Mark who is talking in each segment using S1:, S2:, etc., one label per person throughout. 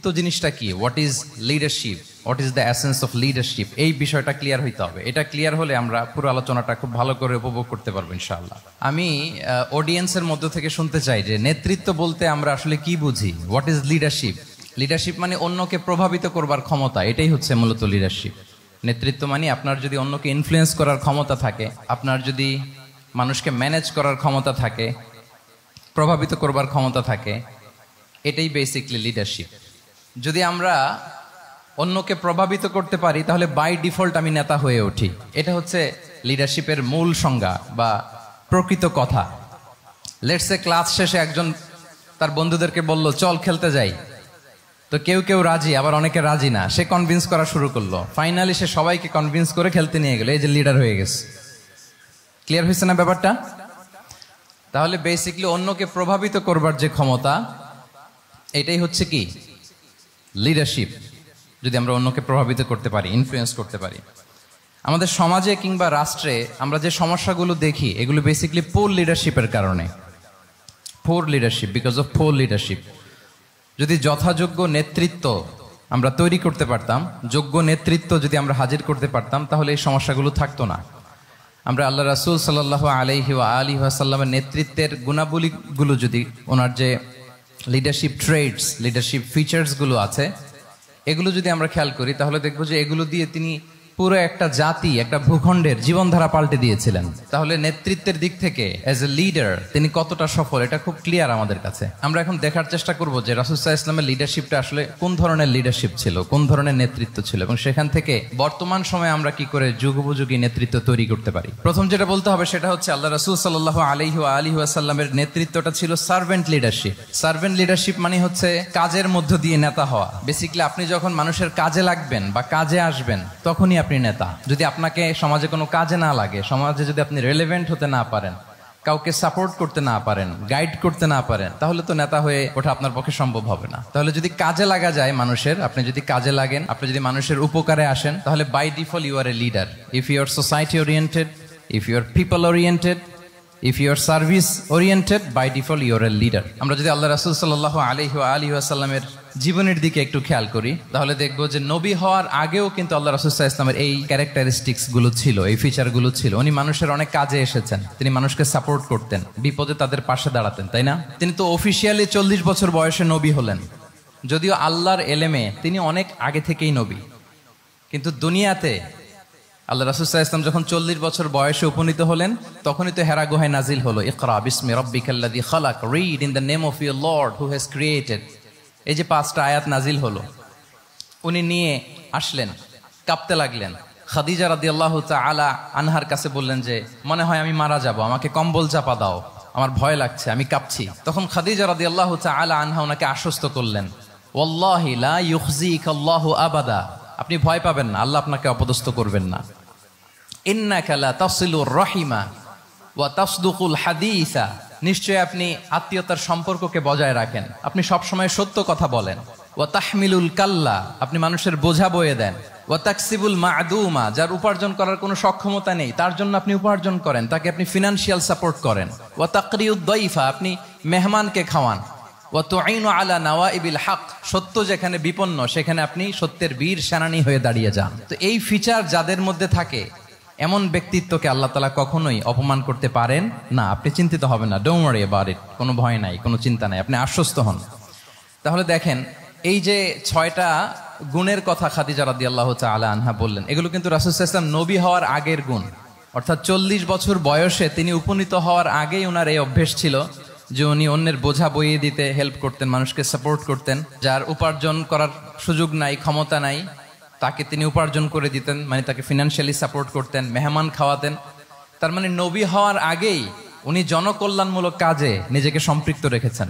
S1: তো জিনিসটা কি, what is leadership, what is the essence of leadership, এই বিষয়টা ক্লিয়ার হইতে হবে। এটা ক্লিয়ার হলে আমরা পুরো আলোচনাটা খুব ভালো করে উপভোগ করতে পারবো ইনশাআল্লাহ। আমি অডিয়েন্সের মধ্য থেকে শুনতে চাই যে নেতৃত্ব বলতে আমরা আসলে কি বুঝি, হোয়াট ইজ লিডারশিপ। লিডারশিপ মানে অন্যকে প্রভাবিত করবার ক্ষমতা, এটাই হচ্ছে মূলত লিডারশিপ। নেতৃত্ব মানে আপনার যদি অন্যকে ইনফ্লুয়েন্স করার ক্ষমতা থাকে, আপনার যদি মানুষকে ম্যানেজ করার ক্ষমতা থাকে, প্রভাবিত করবার ক্ষমতা থাকে, এটাই বেসিকলি লিডারশিপ। যদি আমরা অন্যকে প্রভাবিত করতে পারি তাহলে বাই ডিফল্ট আমি নেতা হয়ে উঠি। এটা হচ্ছে লিডারশিপের মূল সংজ্ঞা বা প্রকৃত কথা। লেটস সে ক্লাস শেষে একজন তার বন্ধুদেরকে বলল চল খেলতে যাই, তো কেউ কেউ রাজি, আবার অনেকে রাজি না। সে কনভিন্স করা শুরু করলো, ফাইনালি সে সবাইকে কনভিন্স করে খেলতে নিয়ে গেল, এই যে লিডার হয়ে গেছে। ক্লিয়ার হয়েছে না ব্যাপারটা? তাহলে বেসিকলি অন্যকে প্রভাবিত করবার যে ক্ষমতা, এটাই হচ্ছে কি লিডারশিপ। যদি আমরা অন্যকে প্রভাবিত করতে পারি, ইনফ্লুয়েন্স করতে পারি। আমাদের সমাজে কিংবা রাষ্ট্রে আমরা যে সমস্যাগুলো দেখি, এগুলো বেসিকলি পোর লিডারশিপের কারণে। Poor leadership, because of poor leadership. যদি যথাযোগ্য নেতৃত্ব আমরা তৈরি করতে পারতাম, যোগ্য নেতৃত্ব যদি আমরা হাজির করতে পারতাম, তাহলে এই সমস্যাগুলো থাকতো না। আমরা আল্লাহ রাসূল সাল্লাল্লাহু আলাইহি ওয়া আলিহি ওয়াসাল্লামের নেতৃত্বের গুণাবলীগুলো, যদি ওনার যে লিডারশিপ ট্রেডস, লিডারশিপ ফিচার্সগুলো আছে, এগুলো যদি আমরা খেয়াল করি, তাহলে দেখবো যে এগুলো দিয়ে তিনি পুরো একটা জাতি, একটা ভূখণ্ডের জীবনধারা পাল্টে দিয়েছিলেন। তাহলে নেতৃত্বের দিক থেকে অ্যাজ এ লিডার তিনি কতটা সফল, এটা খুব ক্লিয়ার আমাদের কাছে। আমরা এখন দেখার চেষ্টা করব যে রাসূল সাল্লাল্লাহু আলাইহি ওয়াসাল্লামের লিডারশিপটা আসলে কোন ধরনের লিডারশিপ ছিল, কোন ধরনের নেতৃত্ব ছিল, এবং সেখান থেকে বর্তমান সময়ে আমরা কি করে যুগোপযোগী নেতৃত্ব তৈরি করতে পারি। প্রথম যেটা বলতে হবে সেটা হচ্ছে আল্লাহ রাসূল সাল্লাল্লাহু আলাইহি ওয়া আলিহি ওয়াসাল্লামের নেতৃত্বটা ছিল সার্ভেন্ট লিডারশিপ। সার্ভেন্ট লিডারশিপ মানে হচ্ছে কাজের মধ্য দিয়ে নেতা হওয়া। বেসিক্যালি আপনি যখন মানুষের কাজে লাগবেন বা কাজে আসবেন, তখনই আপনি নেতা। যদি আপনাকে সমাজে কোনো কাজে না লাগে, সমাজে যদি আপনি রেলেভেন্ট হতে না পারেন, কাউকে সাপোর্ট করতে না পারেন, গাইড করতে না পারেন, তাহলে তো নেতা হয়ে ওঠা আপনার পক্ষে সম্ভব হবে না। তাহলে যদি কাজে লাগা যায় মানুষের, আপনি যদি কাজে লাগেন, আপনি যদি মানুষের উপকারে আসেন, তাহলে by default you are a leader. If you are society oriented, if you are people oriented, if you are service oriented, by default you are a leader. আমরা যদি আল্লাহ রাসূল সাল্লাল্লাহু আলাইহি ওয়া আলিহি ওয়াসাল্লামের জীবনের দিকে একটু খেয়াল করি, তাহলে দেখবো যে নবী হওয়ার আগেও কিন্তু আল্লাহ রাসূল সাল্লাল্লাহু আলাইহি ওয়াসাল্লামের এই ক্যারেক্টারিস্টিক্স গুলো ছিল, এই ফিচার গুলো ছিল। উনি মানুষের অনেক কাজে এসেছেন, তিনি মানুষকে সাপোর্ট করতেন, বিপদে তাদের পাশে দাঁড়াতেন, তাই না? তিনি তো অফিসিয়ালি 40 বছর বয়সে নবী হলেন, যদিও আল্লাহর এলেমে তিনি অনেক আগে থেকেই নবী। কিন্তু দুনিয়াতে আল্লাহ রাসূল সাল্লাল্লাহু আলাইহি ওয়াসাল্লাম যখন 40 বছর বয়সে উপনীত হলেন, তখনই তো হেরা গুহায় নাজিল হলো, ইকরা বিসমি রাব্বিকাল্লাযী খালাক, read in the name of your lord who has created. এই যে 5টা আয়াত নাজিল হলো, উনি নিয়ে আসলেন, কাঁপতে লাগলেন। খাদিজা রাদিয়াল্লাহু তাআলা আনহার কাছে বললেন যে মনে হয় আমি মারা যাব, আমাকে কম্বল চাপা দাও, আমার ভয় লাগছে, আমি কাঁপছি। তখন খাদিজা রাদিয়াল্লাহু তাআলা আনহা ওনাকে আশ্বস্ত করলেন, ওয়াল্লাহি লা ইউখজিকাল্লাহু আবাদা, আপনি ভয় পাবেন না, আল্লাহ আপনাকে অপদস্থ করবেন না। ইন্নাকা লা তাসিলুর রাহিমা ওয়া তাসদুকুল হাদিসা, নিশ্চয় আপনি আত্মীয়তার সম্পর্ককে বজায় রাখেন, আপনি সবসময় সত্য কথা বলেন। ওয়া তাহমিলুল কাল্লা, আপনি মানুষের বোঝা বয়ে দেন। ওয়া তাকসিবুল মা'দুমা, যার উপার্জন করার কোনো সক্ষমতা নেই তার জন্য আপনি উপার্জন করেন, তাকে আপনি ফিনান্সিয়াল সাপোর্ট করেন। ওয়া তাকরিউদ দাইফা, আপনি মেহমানকে খাওয়ান। ওয়া তুঈনু আলা নাওয়াইবিল হক, সত্য যেখানে বিপন্ন সেখানে আপনি সত্যের বীর সেনানী হয়ে দাঁড়িয়ে যান। তো এই ফিচার যাদের মধ্যে থাকে, এমন ব্যক্তিত্বকে আল্লাহ তাআলা কখনোই অপমান করতে পারেন না। আপনি চিন্তিত হবেন না, ডোন্ট ওয়ারি অ্যাবাউট ইট, কোনো ভয় নাই, কোনো চিন্তা নাই, আপনি আশ্বস্ত হন। তাহলে দেখেন, এই যে 6টা গুণের কথা খাদিজা রাদিয়াল্লাহু তাআলা আনহা বললেন, এগুলো কিন্তু রাসূল সাল্লাল্লাহু আলাইহি ওয়াসাল্লাম নবী হওয়ার আগের গুণ। অর্থাৎ 40 বছর বয়সে তিনি উপনীত হওয়ার আগেই ওনার এই অভ্যেস ছিল যে উনি অন্যের বোঝা বইয়ে দিতে হেল্প করতেন, মানুষকে সাপোর্ট করতেন। যার উপার্জন করার সুযোগ নাই, ক্ষমতা নাই, তাকে তিনি উপার্জন করে দিতেন, মানে তাকে ফিনান্সিয়ালি সাপোর্ট করতেন, মেহমান খাওয়াতেন। তার মানে নবী হওয়ার আগেই উনি জনকল্যাণমূলক কাজে নিজেকে সম্পৃক্ত রেখেছেন।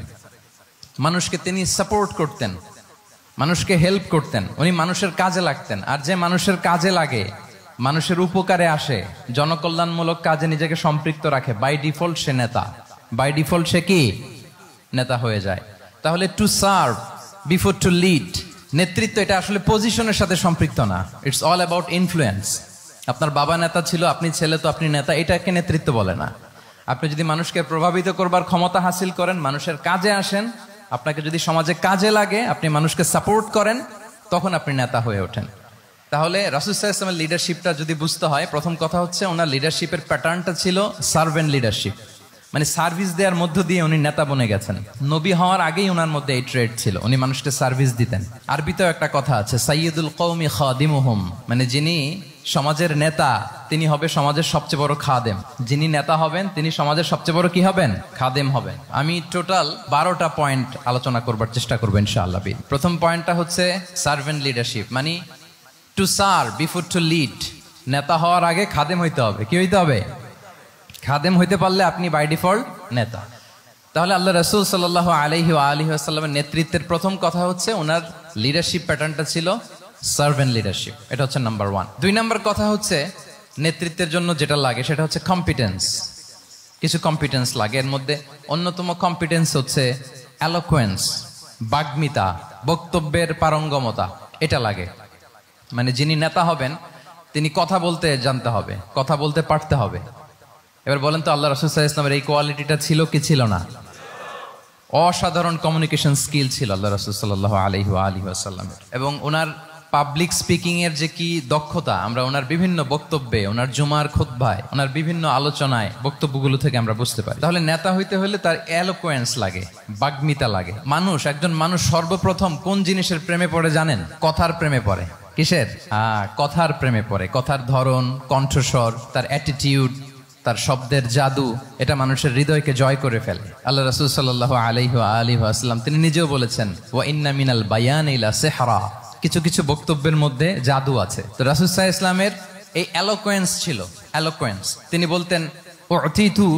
S1: মানুষকে তিনি সাপোর্ট করতেন, মানুষকে হেল্প করতেন, উনি মানুষের কাজে লাগতেন। আর যে মানুষের কাজে লাগে, মানুষের উপকারে আসে, জনকল্যাণমূলক কাজে নিজেকে সম্পৃক্ত রাখে, বাই ডিফল্ট সে নেতা, বাই ডিফল্ট সে কি নেতা হয়ে যায়। তাহলে to serve before to lead, নেতৃত্ব এটা আসলে পজিশনের সাথে সম্পৃক্ত না, ইটস অল অ্যাবাউট ইনফ্লুয়েন্স। আপনার বাবা নেতা ছিল, আপনি ছেলে, তো আপনি নেতা, এটাকে নেতৃত্ব বলে না। আপনি যদি মানুষকে প্রভাবিত করবার ক্ষমতা হাসিল করেন, মানুষের কাজে আসেন, আপনাকে যদি সমাজে কাজে লাগে, আপনি মানুষকে সাপোর্ট করেন, তখন আপনি নেতা হয়ে ওঠেন। তাহলে রাসূল সাল্লাল্লাহু আলাইহি ওয়াসাল্লামের লিডারশিপটা যদি বুঝতে হয়, প্রথম কথা হচ্ছে ওনার লিডারশিপের প্যাটার্নটা ছিল সার্ভেন্ট লিডারশিপ, মানে সার্ভিস দেওয়ার মধ্য দিয়ে উনি নেতা বনে গেছেন। নবী হওয়ার আগেই ওনার মধ্যে এই ট্রেড ছিল, উনি মানুষকে সার্ভিস দিতেন। আরবিতেও একটা কথা আছে, সাইয়্যিদুল কওমি খাদিমুহুম, মানে যিনি সমাজের নেতা তিনি হবে সমাজের সবচেয়ে বড় খাদেম। যিনি নেতা হবেন তিনি সমাজের সবচেয়ে বড় কি হবেন? খাদেম হবেন। আমি টোটাল 12টা পয়েন্ট আলোচনা করবার চেষ্টা করবো ইনশাআল্লাহ। প্রথম পয়েন্টটা হচ্ছে সার্ভেন্ট লিডারশিপ, মানে to serve before to lead. নেতা হওয়ার আগে খাদেম হইতে হবে। কি হইতে হবে? খাদেম হইতে পারলে আপনি বাই ডিফল্ট নেতা। তাহলে আল্লাহ রাসূল সাল্লাল্লাহু আলাইহি ওয়া আলিহি ওয়াসাল্লামের নেতৃত্বের প্রথম কথা হচ্ছে ওনার লিডারশিপ প্যাটার্নটা ছিল সার্ভেন্ট লিডারশিপ। এটা হচ্ছে নাম্বার 1। 2 নাম্বার কথা হচ্ছে নেতৃত্বের জন্য যেটা লাগে সেটা হচ্ছে কম্পিটেন্স। কিছু কম্পিটেন্স লাগে, এর মধ্যে অন্যতম কম্পিটেন্স হচ্ছে এলোকোয়েন্স, বাগ্মিতা, বক্তব্যের পারঙ্গমতা। এটা লাগে, মানে যিনি নেতা হবেন তিনি কথা বলতে জানতে হবে, কথা বলতে পারতে হবে। এবার বলেন তো আল্লাহ রাসূল সাল্লাল্লাহু আলাইহি ওয়াসাল্লামের এই কোয়ালিটিটা ছিল কি ছিল না? অসাধারণ কমিউনিকেশন স্কিল ছিল আল্লাহ রাসূল সাল্লাল্লাহু আলাইহি ওয়াসাল্লামের। এবং ওনার পাবলিক স্পিকিং এর যে কি দক্ষতা, আমরা ওনার বিভিন্ন বক্তব্যে, ওনার জুমার খুতবায়, ওনার বিভিন্ন আলোচনায়, বক্তব্যগুলো থেকে আমরা বুঝতে পারি। তাহলে নেতা হইতে হলে তার এলোকোয়েন্স লাগে, বাগ্মিতা লাগে। একজন মানুষ সর্বপ্রথম কোন জিনিসের প্রেমে পড়ে জানেন? কথার প্রেমে পড়ে। কিসের? কথার প্রেমে পড়ে। কথার ধরন, কণ্ঠস্বর, তার অ্যাটিটিউড, তার শব্দের জাদু, এটা মানুষের হৃদয়কে জয় করে ফেলে। আল্লাহ রাসূল সাল্লাল্লাহু আলাইহি ওয়াসাল্লাম তিনি নিজেও বলেছেন, ওয়া ইন্না মিনাল বায়ানি লা সিহরা, কিছু কিছু বক্তব্যের মধ্যে জাদু আছে। তো রাসূল সাল্লাল্লাহু আলাইহি ওয়াসাল্লামের এই এলোকোয়েন্স ছিল, এলোকোয়েন্স। তিনি বলতেন, উতিতু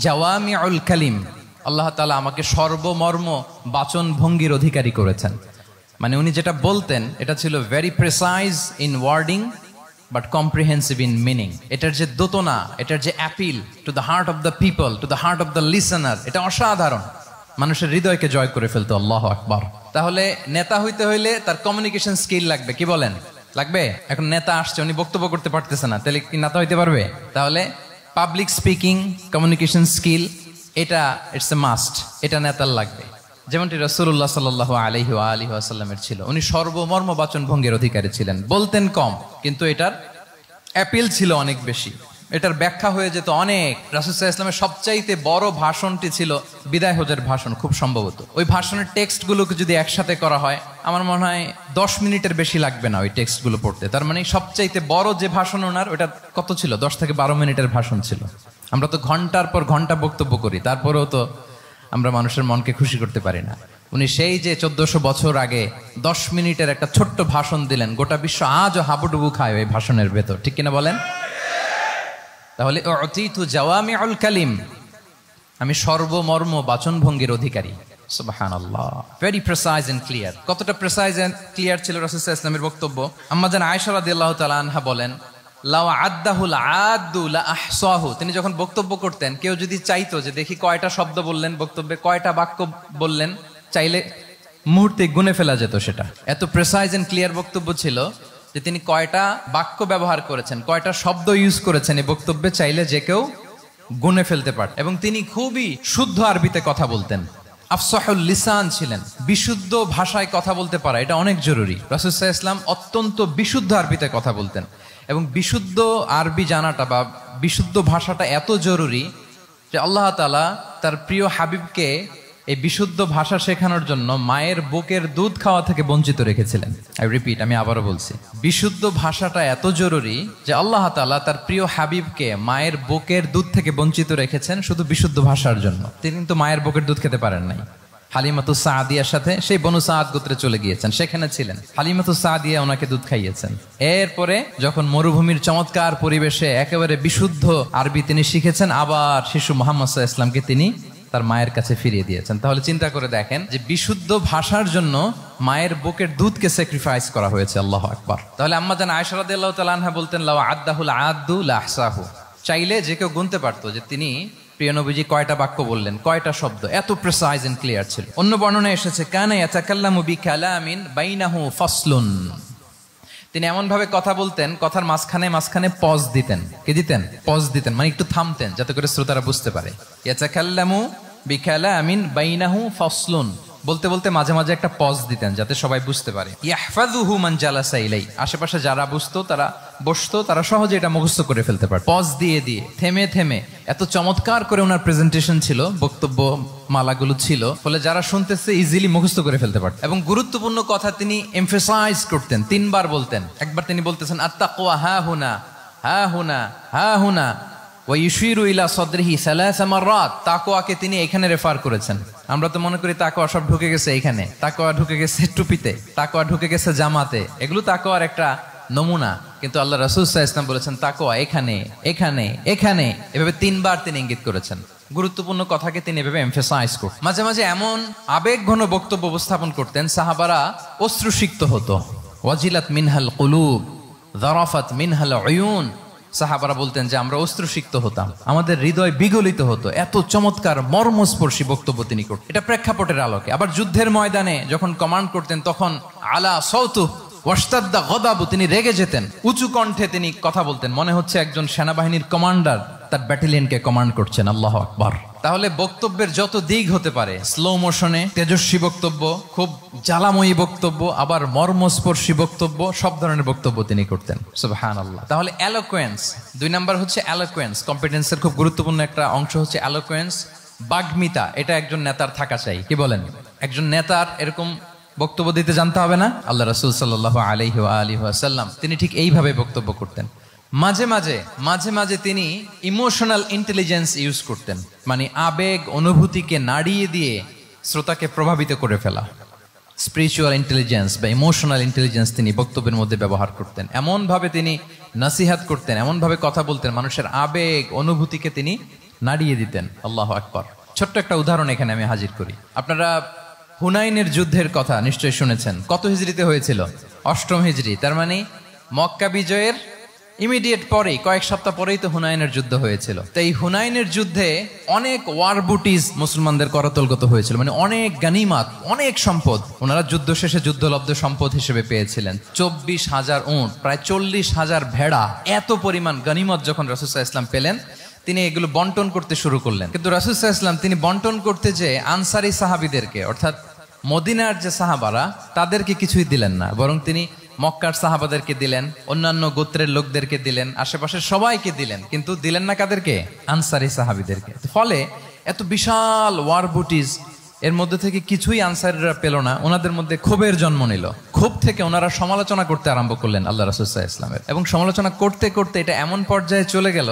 S1: জাওয়ামিউল কালিম, আল্লাহ তাআলা আমাকে সর্বমর্ম বাচন ভঙ্গির অধিকারী করেছেন। মানে উনি যেটা বলতেন এটা ছিল very precise in wording but comprehensive in meaning. এটার যে দোতনা, এটার যে appeal to the heart of the people, to the heart of the listener, এটা অসাধারণ, মানুষের হৃদয়কে জয় করে ফেলতো। আল্লাহু আকবার। তাহলে নেতা হইতে হইলে তার কমিউনিকেশন স্কিল লাগবে। কি বলেন? লাগবে। এখন নেতা আসছে, উনি বক্তব্য করতে পারতেছে না, তাহলে কি নেতা হইতে পারবে? তাহলে পাবলিক স্পিকিং, কমিউনিকেশন স্কিল, এটা ইটস এ মাস্ট, এটা নেতার লাগবে। যেমনটি রাসূলুল্লাহ সাল্লাল্লাহু আলাইহি ওয়াসাল্লামের ছিল, উনি সর্বমর্ম বাচন ভঙ্গির অধিকারী ছিলেন। বলতেন কম, কিন্তু এটার অ্যাপিল ছিল অনেক বেশি, এটার ব্যাখ্যা হয়ে যেত অনেক। রাসূল সাল্লাল্লাহু আলাইহি ওয়াসাল্লামের সবচাইতে বড় ভাষণটি ছিল বিদায় হজের ভাষণ, খুব সম্ভবত। ওই ভাষণের টেক্সটগুলোকে যদি একসাথে করা হয়, আমার মনে হয় 10 মিনিটের বেশি লাগবে না ওই টেক্সটগুলো পড়তে। তার মানে সবচাইতে বড় যে ভাষণ ওনার, ওটা কত ছিল? 10 থেকে 12 মিনিটের ভাষণ ছিল। আমরা তো ঘন্টার পর ঘন্টা বক্তব্য করি, তারপরেও তো আমরা মানুষের মনকে খুশি করতে পারি না। উনি সেই যে 1400 বছর আগে 10 মিনিটের একটা ছোট্ট ভাষণ দিলেন, গোটা বিশ্ব আজও হাবুডুবু খায় ওই ভাষণের ভেতর, ঠিক কিনা বলেন? তাহলে উতিতু জাওয়ামিউল কালিম, আমি সর্বমর্ম বাচন ভঙ্গির অধিকারী। সুবহানাল্লাহ, ভেরি প্রেসাইজ এন্ড ক্লিয়ার। কতটা প্রেসাইজ এন্ড ক্লিয়ার ছিল রাসূল সাল্লাল্লাহু আলাইহি ওয়াসাল্লামের বক্তব্য? আম্মা জান আয়েশা রাদিয়াল্লাহু তাআলা আনহা বলেন, লাউ আদ্দাহুল আদ্দু লা আহসাহু, তিনি যখন বক্তব্য করতেন, কেউ যদি চাইতো যে দেখি কয়টা শব্দ বললেন বক্তব্যে, কয়টা বাক্য বললেন, চাইলে মুহূর্তে গুনে ফেলা যেত সেটা। এত প্রেসাইজ এন্ড ক্লিয়ার বক্তব্য ছিল যে তিনি কয়টা বাক্য ব্যবহার করেছেন, কয়টা শব্দ ইউজ করেছেন এই বক্তব্যে, চাইলে যে কেউ গুনে ফেলতে পারত। এবং তিনি খুবই শুদ্ধ আরবিতে কথা বলতেন, আফসাহুল লিসান ছিলেন। বিশুদ্ধ ভাষায় কথা বলতে পারা এটা অনেক জরুরি। রাসূল সাল্লাল্লাহু আলাইহি ওয়াসাল্লাম অত্যন্ত বিশুদ্ধ আরবিতে কথা বলতেন, এবং বিশুদ্ধ আরবি জানাটা বা বিশুদ্ধ ভাষাটা এত জরুরি যে আল্লাহ তাআলা তার প্রিয় হাবিবকে এই বিশুদ্ধ ভাষা শেখানোর জন্য মায়ের বুকের দুধ খাওয়া থেকে বঞ্চিত রেখেছিলেন। আমি আবারও বলছি, বিশুদ্ধ ভাষাটা এত জরুরি যে আল্লাহ তাআলা তার প্রিয় হাবিবকে মায়ের বুকের দুধ থেকে বঞ্চিত রেখেছেন শুধু বিশুদ্ধ ভাষার জন্য। তিনি কিন্তু মায়ের বুকের দুধ খেতে পারেন নাই। হালিমাতু সাদিয়ার সাথে সেই বনু সাদ গোত্রে চলে গিয়েছেন, সেখানে ছিলেন। হালিমাতু সাদিয়া ওনাকে দুধ খাইয়েছেন। এরপরে যখন মরুভূমির চমৎকার পরিবেশে একেবারে বিশুদ্ধ আরবি তিনি শিখেছেন, আবার শিশু মুহাম্মদ সাল্লাল্লাহু আলাইহি ওয়াসাল্লামকে তিনি তার মায়ের কাছে ফিরিয়ে দিয়েছেন। তাহলে চিন্তা করে দেখেন যে বিশুদ্ধ ভাষার জন্য মায়ের বুকের দুধকে স্যাক্রিফাইস করা হয়েছে। আল্লাহু আকবার। তাহলে আম্মা জান আয়েশা রাদিয়াল্লাহু তাআলা আনহা বলতেন, লাউ আদ্দাহুল আদ্দু লা আহসাহু, চাইলে যে কেউ গুনতে পারতো যে তিনি প্রিয় নবীজি কয়টা বাক্য বললেন, কয়টা শব্দ, এত প্রেসাইজ এন্ড ক্লিয়ার ছিল। অন্য বর্ণনায় এসেছে, কানা ইয়াতাকাল্লামু বিকালামিন বাইনাহু ফাসলুন, তিনি এমন ভাবে কথা বলতেন, কথার মাঝখানে মাঝখানে পজ দিতেন। কি দিতেন? পজ দিতেন, মানে একটু থামতেন যাতে করে শ্রোতারা বুঝতে পারে। ইয়াতাকাল্লামু বিকালামিন বাইনাহু ফাসলুন, বলতে বলতে মাঝে মাঝে একটা পজ দিতেন যাতে সবাই বুঝতে পারে। ইয়াহফাযুহু মান জালাসা ইলাই, আশেপাশে যারা বুঝতো তারা বসতো, তারা সহজে এটা মুখস্থ করে ফেলতে পারে। পজ দিয়ে দিয়ে থেমে থেমে এত চমৎকার করে ওনার প্রেজেন্টেশন ছিল, বক্তব্য মালাগুলো ছিল, ফলে যারা শুনতেছে ইজিলি মুখস্থ করে ফেলতে পারত। এবং গুরুত্বপূর্ণ কথা তিনি এমফাসাইজ করতেন, 3 বার বলতেন। একবার তিনি বলতেছেন আত্তাকওয়া হা হুনা হা হুনা হা হুনা ওয়া ইউশিরু ইলা সাদরিহি সালাসা মাররাত। তাকওয়াকে তিনি এখানে রেফার করেছেন। আমরা তো মনে করি তাকওয়া সব ঢুকে গেছে এখানে, তাকওয়া ঢুকে গেছে টুপিতে, তাকওয়া ঢুকে গেছে জামাতে, এগুলো তাকওয়ার একটা নমুনা। কিন্তু আল্লাহ রাসূল সাল্লাল্লাহু আলাইহি ওয়াসাল্লাম বলেছেন তাকওয়া এখানে এখানে এখানে, এভাবে 3 বার তিনি ইঙ্গিত করেছেন। গুরুত্বপূর্ণ কথাকে তিনি এভাবে এমফাসাইজ করতেন। মাঝে মাঝে এমন আবেগঘন বক্তব্য উপস্থাপন করতেন সাহাবারা অশ্রুসিক্ত হতো। ওয়াজিলাত মিনহাল কুলুব যারাফাত মিনহাল উয়ুন, সাহাবারা বলতেন যে আমরা অশ্রুসিক্ত হতাম, আমাদের হৃদয় বিগলিত হতো। এত চমৎকার মর্মস্পর্শী বক্তব্য তিনি করতেন। এটা প্রেক্ষাপটের আলোকে। আবার যুদ্ধের ময়দানে যখন কমান্ড করতেন তখন আলা সাউতু ওয়াশতাদ্দা গদাবু, তিনি রেগে যেতেন, উঁচু কণ্ঠে তিনি কথা বলতেন, মনে হচ্ছে একজন সেনাবাহিনীর কমান্ডার তার ব্যাটালিয়নকে কমান্ড করছেন। আল্লাহু আকবার। তাহলে বক্তব্যের যত দিক হতে পারে, স্লো মোশনে তেজস্বী বক্তব্য, খুব জ্বালাময়ী বক্তব্য, আবার মর্মস্পর্শী বক্তব্য, সব ধরনের বক্তব্য তিনি করতেন। সুবহানাল্লাহ। তাহলে এলোকোয়েন্স, 2 নাম্বার হচ্ছে এলোকোয়েন্স। কম্পিটেন্সের খুব গুরুত্বপূর্ণ একটা অংশ হচ্ছে এলোকোয়েন্স, বাগ্মিতা। এটা একজন নেতার থাকা চাই। কি বলেন? একজন নেতার এরকম বক্তব্য দিতে জানতে হবে না? আল্লাহ রাসূল সাল্লাল্লাহু আলাইহি ওয়া আলিহি ওয়াসাল্লাম তিনি ঠিক এইভাবে বক্তব্য করতেন। মাঝে মাঝে তিনি ইমোশনাল ইন্টেলিজেন্স ইউজ করতেন, মানে আবেগ অনুভূতিকে নাড়িয়ে দিয়ে শ্রোতাকে প্রভাবিত করে ফেলা। স্পিরিচুয়াল ইন্টেলিজেন্স বা ইমোশনাল ইন্টেলিজেন্স তিনি বক্তব্যের মধ্যে ব্যবহার করতেন। এমনভাবে তিনি নাসিহাত করতেন, এমনভাবে কথা বলতেন, মানুষের আবেগ অনুভূতিকে তিনি নাড়িয়ে দিতেন। আল্লাহু আকবার। ছোট্ট একটা উদাহরণ এখানে আমি হাজির করি। আপনারা হুনাইনের যুদ্ধের কথা নিশ্চয়ই শুনেছেন। কত হিজরিতে হয়েছিল? 8ম হিজরি। তার মানে মক্কা বিজয়ের ইমিডিয়েট পরেই, কয়েক সপ্তাহ পরেই তো হুনাইনের যুদ্ধ হয়েছিল। তো এই হুনাইনের যুদ্ধে অনেক ওয়ার বুটিজ মুসলমানদের করতলগত হয়েছিল, মানে অনেক গানিমাত, অনেক সম্পদ ওনারা যুদ্ধ শেষে যুদ্ধলব্ধ সম্পদ হিসেবে পেয়েছিলেন। 24,000 উট, প্রায় 40,000 ভেড়া, এত পরিমাণ গানিমত যখন রাসূল সাল্লাল্লাহু আলাইহি ওয়াসাল্লাম পেলেন, তিনি এগুলো বন্টন করতে শুরু করলেন। কিন্তু রাসূল সাল্লাল্লাহু আলাইহি ওয়াসাল্লাম তিনি বন্টন করতে যে আনসারী সাহাবীদেরকে, অর্থাৎ মদিনার যে সাহাবারা, তাদেরকে কিছুই দিলেন না, বরং তিনি মক্কার সাহাবাদেরকে দিলেন, অন্যান্য গোত্রের লোকদেরকে দিলেন, আশেপাশের সবাইকে দিলেন, কিন্তু দিলেন না কাদেরকে? আনসারী সাহাবীদেরকে। ফলে এত বিশাল ওয়ার বুটিজ, এর মধ্যে থেকে কিছুই আনসারীরা পেল না। ওনাদের মধ্যে ক্ষোভের জন্ম নিল। ক্ষোভ থেকে ওনারা সমালোচনা করতে আরম্ভ করলেন আল্লাহ রাসূল সাল্লাল্লাহু আলাইহি ওয়াসাল্লামের। এবং সমালোচনা করতে করতে এটা এমন পর্যায়ে চলে গেল,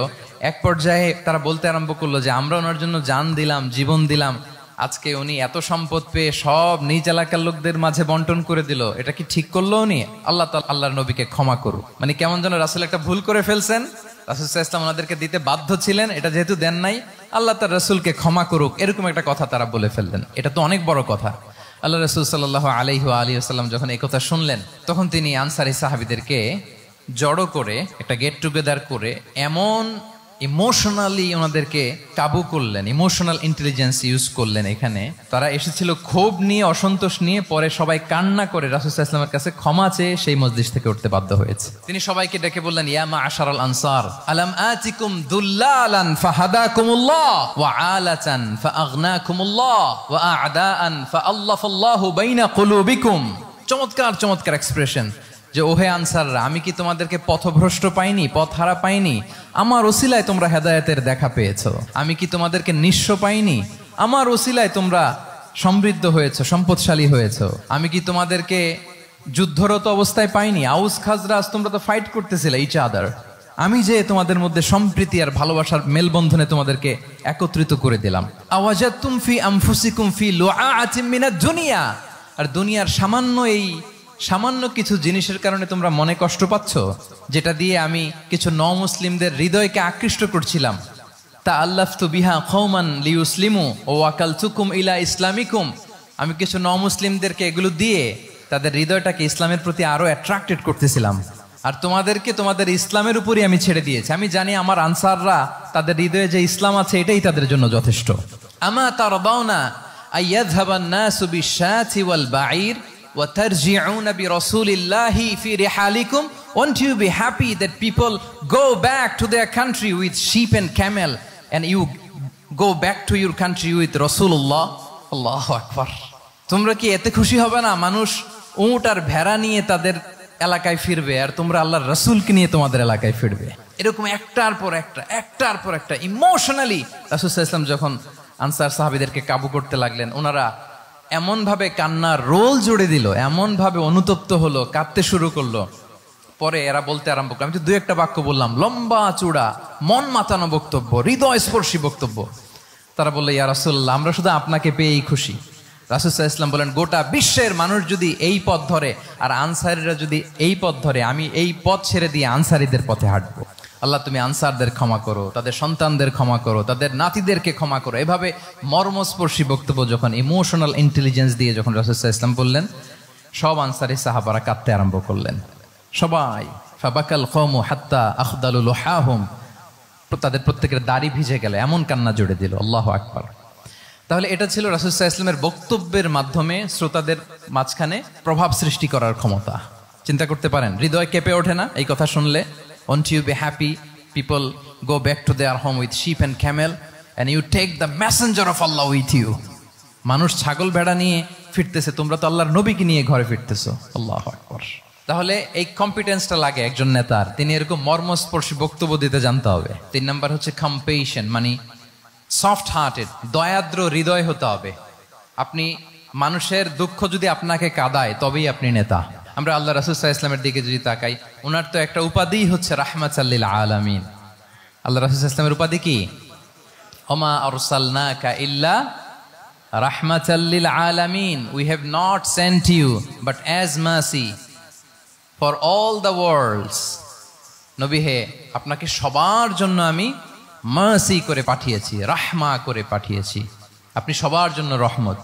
S1: এক পর্যায়ে তারা বলতে আরম্ভ করলো যে আমরা ওনার জন্য জান দিলাম, জীবন দিলাম, আজকে উনি এত সম্পদ পেয়ে সব নিজ এলাকার লোকদের মাঝে বন্টন করে দিল, এটা কি ঠিক করলো উনি? আল্লাহর নবীকে ক্ষমা করুক। মানে কেমন যেন রাসূল একটা ভুল করে ফেলছেন, রাসূল সাল্লাল্লাহু আলাইহি ওয়াসাল্লাম ওনাদেরকে দিতে বাধ্য ছিলেন, এটা যেহেতু দেন নাই, আল্লাহ তার রাসূলকে ক্ষমা করুক, এরকম একটা কথা তারা বলে ফেললেন। এটা তো অনেক বড় কথা। আল্লাহ রাসূল সাল্লাল্লাহু আলাইহি ওয়া আলিহি ওয়াসাল্লাম যখন এই কথা শুনলেন, তখন তিনি আনসারী সাহাবীদেরকে জড়ো করে একটা গেট টুগেদার করে এমন ইমোশনালি ওনাদেরকে কাবু করলেন, ইমোশনাল ইন্টেলিজেন্স ইউজ করলেন। এখানে তারা এসেছিল ক্ষোভ নিয়ে, অসন্তোষ নিয়ে, পরে সবাই কান্না করে রাসূল সাল্লাল্লাহু আলাইহি ওয়াসাল্লামের কাছে ক্ষমা চেয়ে সেই মজলিস থেকে উঠতে বাধ্য হয়েছে। তিনি সবাইকে ডেকে বললেন, ইয়া মা'আশারাল আনসার আলাম আতিকুম দুল্লালান ফাহাদাকুমুল্লাহ ওয়া আলাতান ফাআগনাকুমুল্লাহ ওয়া আ'দাআন ফাআল্লাফাল্লাহু বাইনা কুলুবিকুম। চমৎকার চমৎকার এক্সপ্রেশন, যে ওহে আনসাররা, আমি কি তোমাদেরকে পথভ্রষ্ট পাইনি, পথহারা পাইনি? আমার ওসিলায় তোমরা হেদায়েতের দেখা পেয়েছো। আমি কি তোমাদেরকে নিঃস্ব পাইনি? আমার ওসিলায় তোমরা সমৃদ্ধ হয়েছো, সম্পদশালী হয়েছো। আমি কি তোমাদেরকে যুদ্ধরত অবস্থায় পাইনি? আউস খাজরাজ তোমরা তো ফাইট করতেছিলে ইচ আদার, আমি যে তোমাদের মধ্যে সম্প্রীতি আর ভালোবাসার মেলবন্ধনে তোমাদেরকে একত্রিত করে দিলাম। আওয়াজাতুম ফি আনফুসিকুম ফি লুআআতিম মিনাদ দুনিয়া, আর দুনিয়ার সামান্য কিছু জিনিসের কারণে তোমরা মনে কষ্ট পাচ্ছ, যেটা দিয়ে আমি কিছু মুসলিমদের হৃদয়কে আকৃষ্ট করছিলাম। তাআল্লাফতু বিহা কওমান লিউসলিমু ওয়া ওয়াকালতুকুম ইলা ইসলামিকুম, আমি কিছু মুসলিমদেরকে এগুলো দিয়ে তাদের হৃদয়টাকে ইসলামের প্রতি আরো অ্যাট্রাক্টেড করতেছিলাম, আর তোমাদেরকে তোমাদের ইসলামের উপরই আমি ছেড়ে দিয়েছি। আমি জানি আমার আনসাররা, তাদের হৃদয়ে যে ইসলাম আছে এটাই তাদের জন্য যথেষ্ট। আমা তারদাউনা আইয়াযহাবান নাসু বিশ-শাতি ওয়াল বাঈর وَتَرْجِعُونَ بِرَسُولِ اللَّهِ فِي رِحَالِكُمْ. Won't you be happy that people go back to their country with sheep and camel, and you go back to your country with Rasulullah? Allahu Akbar. তোমরা কি এতে খুশি হবে না মানুষ উট আর ভেড়া নিয়ে তাদের এলাকায় ফিরবে, আর তোমরা আল্লাহর রাসূলকে নিয়ে তোমাদের এলাকায় ফিরবে? এরকম একটার পর একটা ইমোশনালি রাসূল সাল্লাল্লাহু আলাইহি ওয়াসাল্লাম যখন আনসার সাহাবীদেরকে কাবু করতে লাগলেন, ওনারা এমন ভাবে কান্নার রোল জুড়ে দিল, এমন ভাবে অনুতপ্ত হলো, কাঁদতে শুরু করলো। পরে এরা বলতে আরম্ভ করলো, আমি তো 2-1 বাক্য বললাম, লম্বা চূড়া মন মাতানো বক্তব্য, হৃদয় স্পর্শী বক্তব্য। তারা বললো, ইয়া রাসূলুল্লাহ, আমরা শুধু আপনাকে পেয়েই খুশি। রাসূল সাল্লাল্লাহু আলাইহি ওয়াসাল্লাম বলেন, গোটা বিশ্বের মানুষ যদি এই পথ ধরে আর আনসারীরা যদি এই পথ ধরে, আমি এই পথ ছেড়ে দিয়ে আনসারীদের পথে হাঁটবো। আল্লাহ তুমি আনসারদের ক্ষমা করো, তাদের সন্তানদের ক্ষমা করো, তাদের নাতিদেরকে ক্ষমা করো। এভাবে মর্মস্পর্শী বক্তব্য যখন ইমোশনাল ইন্টেলিজেন্স দিয়ে যখন রাসূল সাল্লাল্লাহু আলাইহি ওয়াসাল্লাম বললেন, সব আনসারী সাহাবারা কাঁদতে আরম্ভ করলেন। সবাই ফাবাকাল কওমু হাত্তা আখদালু লুহাহুম, তাদের প্রত্যেকের দাড়ি ভিজে গেল, এমন কান্না জুড়ে দিল। আল্লাহু আকবার। তাহলে এটা ছিল রাসূল সাল্লাল্লাহু আলাইহি ওয়াসাল্লামের বক্তব্যের মাধ্যমে শ্রোতাদের মাঝখানে প্রভাব সৃষ্টি করার ক্ষমতা। চিন্তা করতে পারেন, হৃদয় কেঁপে ওঠে না এই কথা শুনলে? Won't you be happy? People go back to their home with sheep and camel and you take the messenger of Allah with you. মানুষ ছাগল ভেড়া নিয়ে ফিরতেছে, তোমরা তো আল্লাহর নবীকে নিয়ে ঘরে ফিরতেছো। আল্লাহু আকবার। তাহলে এই কম্পিটেন্সটা লাগে একজন নেতার, তিনি এরকম মর্মস্পর্শী বক্তব্য দিতে জানতে হবে। 3 নাম্বার হচ্ছে কম্পেশন, মানে সফট হার্টেড, দয়াদ্র হৃদয় হতে হবে। আপনি মানুষের দুঃখ যদি আপনাকে কাঁদায় তবেই আপনি নেতা। আমরা আল্লাহ রাসূল সাল্লাল্লাহু আলাইহি ওয়াসাল্লামের দিকে যদি তাকাই, ওনার তো একটা উপাধি হচ্ছে রাহমাতাল লিল আলামিন। আল্লাহ রাসূল সাল্লাল্লাহু আলাইহি ওয়াসাল্লামের উপাধি কি? ওমা আরসালনাকা ইল্লা রাহমাতাল লিল আলামিন, we have not sent you but as mercy for all the worlds. নবী হে, আপনাকে সবার জন্য আমি মার্সি করে পাঠিয়েছি, রাহমা করে পাঠিয়েছি। আপনি সবার জন্য রহমত,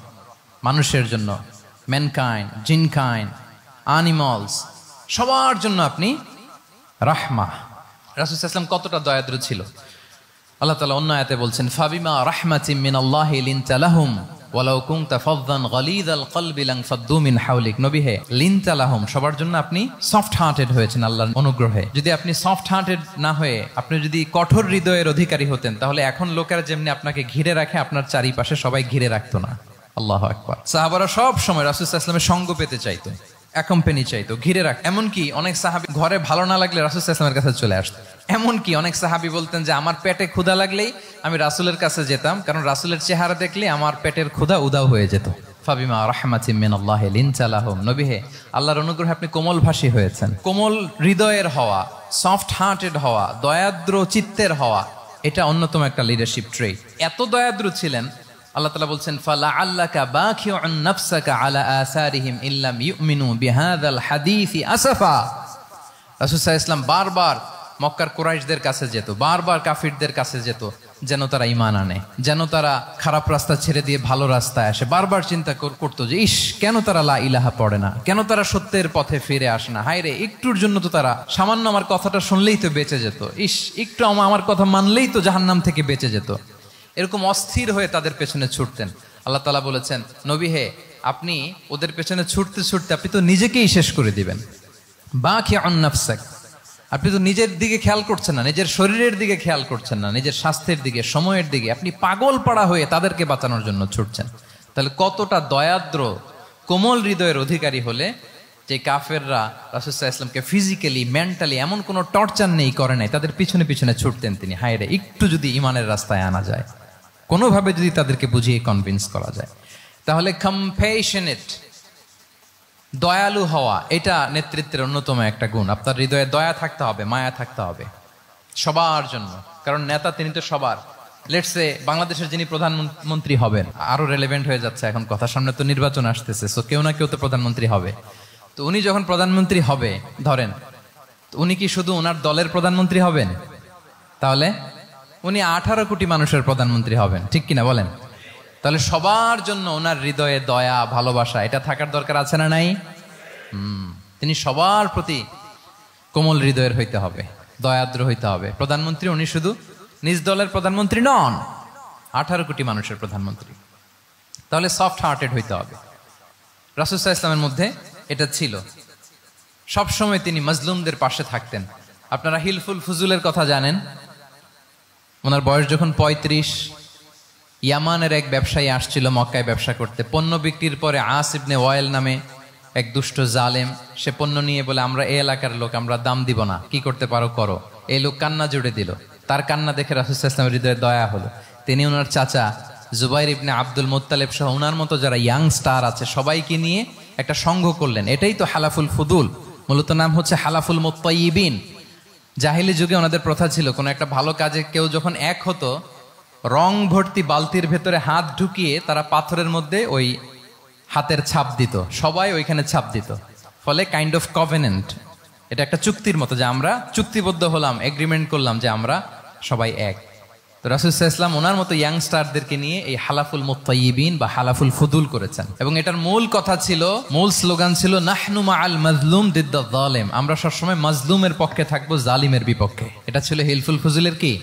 S1: মানুষের জন্য, ম্যানকাইন্ড, জিনকাইন্ড, অ্যানিমালস, সবার জন্য আপনি রাহমা। রাসূল সাল্লাল্লাহু আলাইহি ওয়াসাল্লাম কতটা দয়াদ্র ছিল। আল্লাহ তাআলা অন্য আয়াতে বলছেন, ফাবিমা রাহমাতিম মিনাল্লাহি লিনতা লাহুম ওয়ালাউ কুনতা ফাযযান গালিযাল কলবি লানফাদ্দু মিন হাওলিক। নবী হে, লিনতা লাহুম, সবার জন্য আপনি সফট হার্টেড হয়েছেন আল্লাহর অনুগ্রহে। যদি আপনি সফট হার্টেড না হয়ে আপনি যদি কঠোর হৃদয়ের অধিকারী হতেন, তাহলে এখন লোকেরা যেমনি আপনাকে ঘিরে রাখে, আপনার চারিপাশে সবাই ঘিরে রাখতো না। আল্লাহু আকবার। সাহাবারা সব সময় রাসূল সাল্লাল্লাহু আলাইহি ওয়াসাল্লামের সঙ্গ পেতে চাইতো, অ্যাকম্পানি চাইতো, ঘিরে রাখ। এমনকি অনেক সাহাবী ঘরে ভালো না লাগলে রাসূল সাল্লাল্লাহু আলাইহি ওয়াসাল্লামের কাছে চলে আসতো। এমনকি অনেক সাহাবী বলতেন যে আমার পেটে ক্ষুধা লাগলেই আমি রাসূলের কাছে যেতাম, কারণ রাসূলের চেহারা দেখলে আমার পেটের ক্ষুধা উধাও হয়ে যেত। ফাবিমা রাহমাতিম মিনাল্লাহি লিনতা লাহুম। নবী হে, আল্লাহর অনুগ্রহে আপনি কোমলভাষী হয়েছেন। কোমল হৃদয়ের হওয়া, সফট হার্টেড হওয়া, দয়াদ্র চিত্তের হওয়া, এটা অন্যতম একটা লিডারশিপ ট্রেট। এত দয়াদ্র ছিলেন, আল্লাহ তাআলা বলছেন, ফালাআল্লাকা বাখিউন নাফসাকা আলা আসারিহিম ইল্লাম ইউমিনু বিহাযাল হাদীসি আসাফা। রাসূল সাল্লাল্লাহু আলাইহি ওয়াসাল্লাম বারবার মক্কার কুরাইশদের কাছে যেত, বারবার কাফিরদের কাছে যেত, যেন তারা ঈমান আনে, যেন তারা খারাপ রাস্তা ছেড়ে দিয়ে ভালো রাস্তায় আসে। বারবার চিন্তা করতো যে ইস, কেন তারা লা ইলাহা পড়ে না, কেন তারা সত্যের পথে ফিরে আসে না। হায় রে, একটুর জন্য তো তারা সামান্য আমার কথাটা শুনলেই তো বেঁচে যেত, ইস একটু আমার কথা মানলেই তো জাহান্নাম থেকে বেঁচে যেত। এরকম অস্থির হয়ে তাদের পেছনে ছুটতেন। আল্লাহ তাআলা বলেছেন, নবী হে, আপনি ওদের পেছনে ছুটতে ছুটতে আপনি তো নিজেকেই শেষ করে দিবেন। বাখিউন নাফসাক, আপনি তো নিজের দিকে খেয়াল করছেন না, নিজের শরীরের দিকে খেয়াল করছেন না, নিজের স্বাস্থ্যের দিকে, সময়ের দিকে। আপনি পাগল পাড়া হয়ে তাদেরকে বাঁচানোর জন্য ছুটছেন। তাহলে কতটা দয়াদ্র কোমল হৃদয়ের অধিকারী হলে যে কাফেররা রাসূল সাল্লাল্লাহু আলাইহি ওয়াসাল্লামকে ফিজিক্যালি, মেন্টালি এমন কোনো টর্চার নেই, করে নাই, তাদের পিছনে পিছনে ছুটতেন তিনি। হায় রে, একটু যদি ইমানের রাস্তায় আনা যায়, কোনোভাবে যদি তাদেরকে বুঝিয়ে কনভিন্স করা যায়, তাহলে কম্প্যাশনেট, দয়ালু হওয়া, এটা নেতৃত্বের অন্যতম একটা গুণ। আপনার হৃদয়ে দয়া থাকতে হবে, মায়া থাকতে হবে সবার জন্য, কারণ নেতা তিনি তো সবার। লেটস সে বাংলাদেশের যিনি প্রধানমন্ত্রী হবেন, আরো রেলেভেন্ট হয়ে যাচ্ছে এখন কথা, সামনে তো নির্বাচন আসতেছে, সো কেউ না কেউ তো প্রধানমন্ত্রী হবে। তো উনি যখন প্রধানমন্ত্রী হবে ধরেন, উনি কি শুধু ওনার দলের প্রধানমন্ত্রী হবেন? তাহলে উনি 18 কোটি মানুষের প্রধানমন্ত্রী হবেন, ঠিক কিনা বলেন? তাহলে সবার জন্য ওনার হৃদয়ে দয়া, ভালোবাসা, এটা থাকার দরকার আছে না নাই? তিনি সবার প্রতি কোমল হৃদয়ের হইতে হবে, দয়াদ্র হইতে হবে। প্রধানমন্ত্রী উনি শুধু নিজ দলের প্রধানমন্ত্রী নন, 18 কোটি মানুষের প্রধানমন্ত্রী। তাহলে সফট হার্টেড হইতে হবে। রাসূল সাল্লাল্লাহু আলাইহি ওয়াসাল্লামের মধ্যে এটা ছিল। সবসময় তিনি মাজলুমদের পাশে থাকতেন। আপনারা হিলফুল ফুজুলের কথা জানেন। ওনার বয়স যখন 35, ইয়ামানের এক ব্যবসায়ী আসছিল মক্কায় ব্যবসা করতে, পণ্য বিক্রির পরে আস ইবনে ওয়াইল নামে এক দুষ্ট জালেম, সে পণ্য নিয়ে বলে আমরা এই এলাকার লোক, আমরা দাম দিব না, কি করতে পারো করো। এই লোক কান্না জুড়ে দিল। তার কান্না দেখে রাসূল সাল্লাল্লাহু আলাইহি ওয়াসাল্লামের হৃদয়ে দয়া হলো। তিনি ওনার চাচা জুবাইর ইবনে আব্দুল মুত্তালিব সহ ওনার মতো যারা ইয়াং স্টার আছে সবাইকে নিয়ে একটা সংঘ করলেন। এটাই তো হালাফুল ফুদুল, মূলত নাম হচ্ছে হালাফুল মুত্তাইয়িবিন। জাহিলি যুগে ওনাদের প্রথা ছিল, কোনো একটা ভালো কাজে কেউ যখন এক হতো, রং ভর্তি বালতির ভেতরে হাত ঢুকিয়ে তারা পাথরের মধ্যে ওই হাতের ছাপ দিত, সবাই ওইখানে ছাপ দিত। ফলে কাইন্ড অফ কভেনেন্ট, এটা একটা চুক্তির মতো যে আমরা চুক্তিবদ্ধ হলাম, এগ্রিমেন্ট করলাম যে আমরা সবাই এক। তো রাসূল সাল্লাল্লাহু আলাইহি ওয়াসাল্লাম ওনার মতো ইয়াংস্টারদেরকে নিয়ে এই হালাফুল মুত্তাইয়িবিন বা হালাফুল ফুদুল করেছেন। এবং এটার মূল কথা ছিল, মূল স্লোগান ছিল নাহনু মাআল মাজলুম দিদ্দা যালিম, আমরা সবসময় মাজলুমের পক্ষে থাকবো, জালিমের বিপক্ষে। এটা ছিল হিলফুল ফুজুলের কি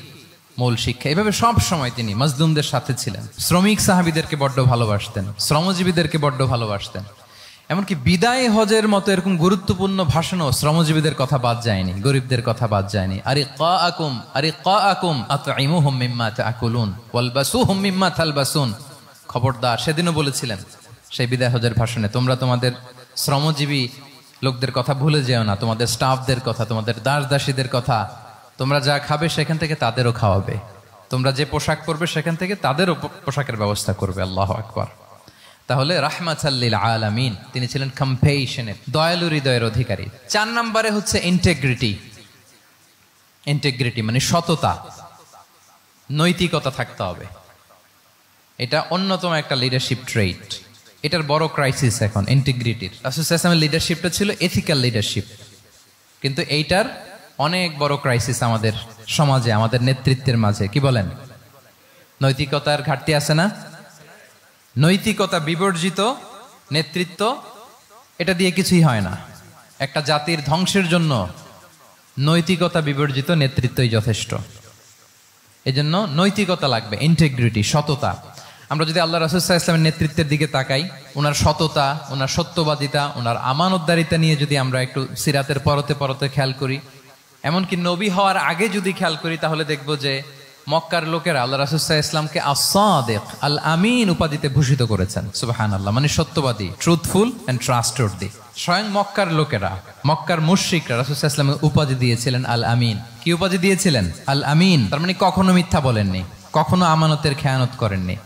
S1: মূল শিক্ষা। এভাবে সব সময় তিনি মাজলুমদের সাথে ছিলেন। শ্রমিক সাহাবীদেরকে বড্ড ভালোবাসতেন, শ্রমজীবীদেরকে বড্ড ভালোবাসতেন। এমনকি বিদায় হজের মতো এরকম গুরুত্বপূর্ণ ভাষণও শ্রমজীবীদের কথা বাদ যায়নি, গরিবদের কথা বাদ যায়নি। আরিকাকুম আতঈমুহুম মিম্মা তাআকুলুন ওয়ালবাসুহুম মিম্মা তালবাসুন। খবরদার, সেদিনও বলেছিলেন সেই বিদায় হজের ভাষণে, তোমরা তোমাদের শ্রমজীবী লোকদের কথা ভুলে যেও না, তোমাদের স্টাফদের কথা, তোমাদের দাস দাসীদের কথা। তোমরা যা খাবে সেখান থেকে তাদেরও খাওয়াবে, তোমরা যে পোশাক পরবে সেখান থেকে তাদেরও পোশাকের ব্যবস্থা করবে। আল্লাহু আকবার। তাহলে রাহমাতাল লিল আলামিন, তিনি ছিলেন কম্পেশনের, দয়ালু হৃদয়ের অধিকারী। 4 নম্বরে হচ্ছে ইন্টিগ্রিটি। ইন্টিগ্রিটি মানে সততা, নৈতিকতা থাকতে হবে। এটা অন্যতম একটা লিডারশিপ ট্রেট। এটার বড় ক্রাইসিস এখন ইন্টিগ্রিটির। রাসূল সাল্লাল্লাহু আলাইহি ওয়াসাল্লামের লিডারশিপটা ছিল এথিক্যাল লিডারশিপ, কিন্তু এইটার অনেক বড় ক্রাইসিস আমাদের সমাজে, আমাদের নেতৃত্বের মাঝে। কি বলেন? নৈতিকতার ঘাটতি আছে না? নৈতিকতা বিবর্জিত নেতৃত্ব, এটা দিয়ে কিছুই হয় না। একটা জাতির ধ্বংসের জন্য নৈতিকতা বিবর্জিত নেতৃত্বই যথেষ্ট। এজন্য নৈতিকতা লাগবে, ইন্টিগ্রিটি, সততা। আমরা যদি আল্লাহ রাসূল সাল্লাল্লাহু আলাইহি ওয়াসাল্লামের নেতৃত্বের দিকে তাকাই, ওনার সততা, ওনার সত্যবাদিতা, ওনার আমানতদারিতা নিয়ে যদি আমরা একটু সিরাতের পরতে পরতে খেয়াল করি, এমনকি নবী হওয়ার আগে যদি খেয়াল করি, তাহলে দেখব যে মক্কার লোকেরা আল্লাহ রাসূল সাল্লাল্লাহু আলাইহি ওয়াসাল্লামকে আস-সাদিক, আল আমিন উপাধিতে ভূষিত করেছেন। সুবহানাল্লাহ, মানে সত্যবাদী, ট্রুথফুল এন্ড ট্রাস্টওয়ার্দি। স্বয়ং মক্কার লোকেরা, মক্কার মুশরিকরা রাসূল সাল্লাল্লাহু আলাইহি ওয়াসাল্লামকে উপাধি দিয়েছিলেন আল আমিন। কি উপাধি দিয়েছিলেন? আল আমিন। তার মানে কখনো মিথ্যা বলেননি, কখনো আমানতের খেয়ানত করেননি।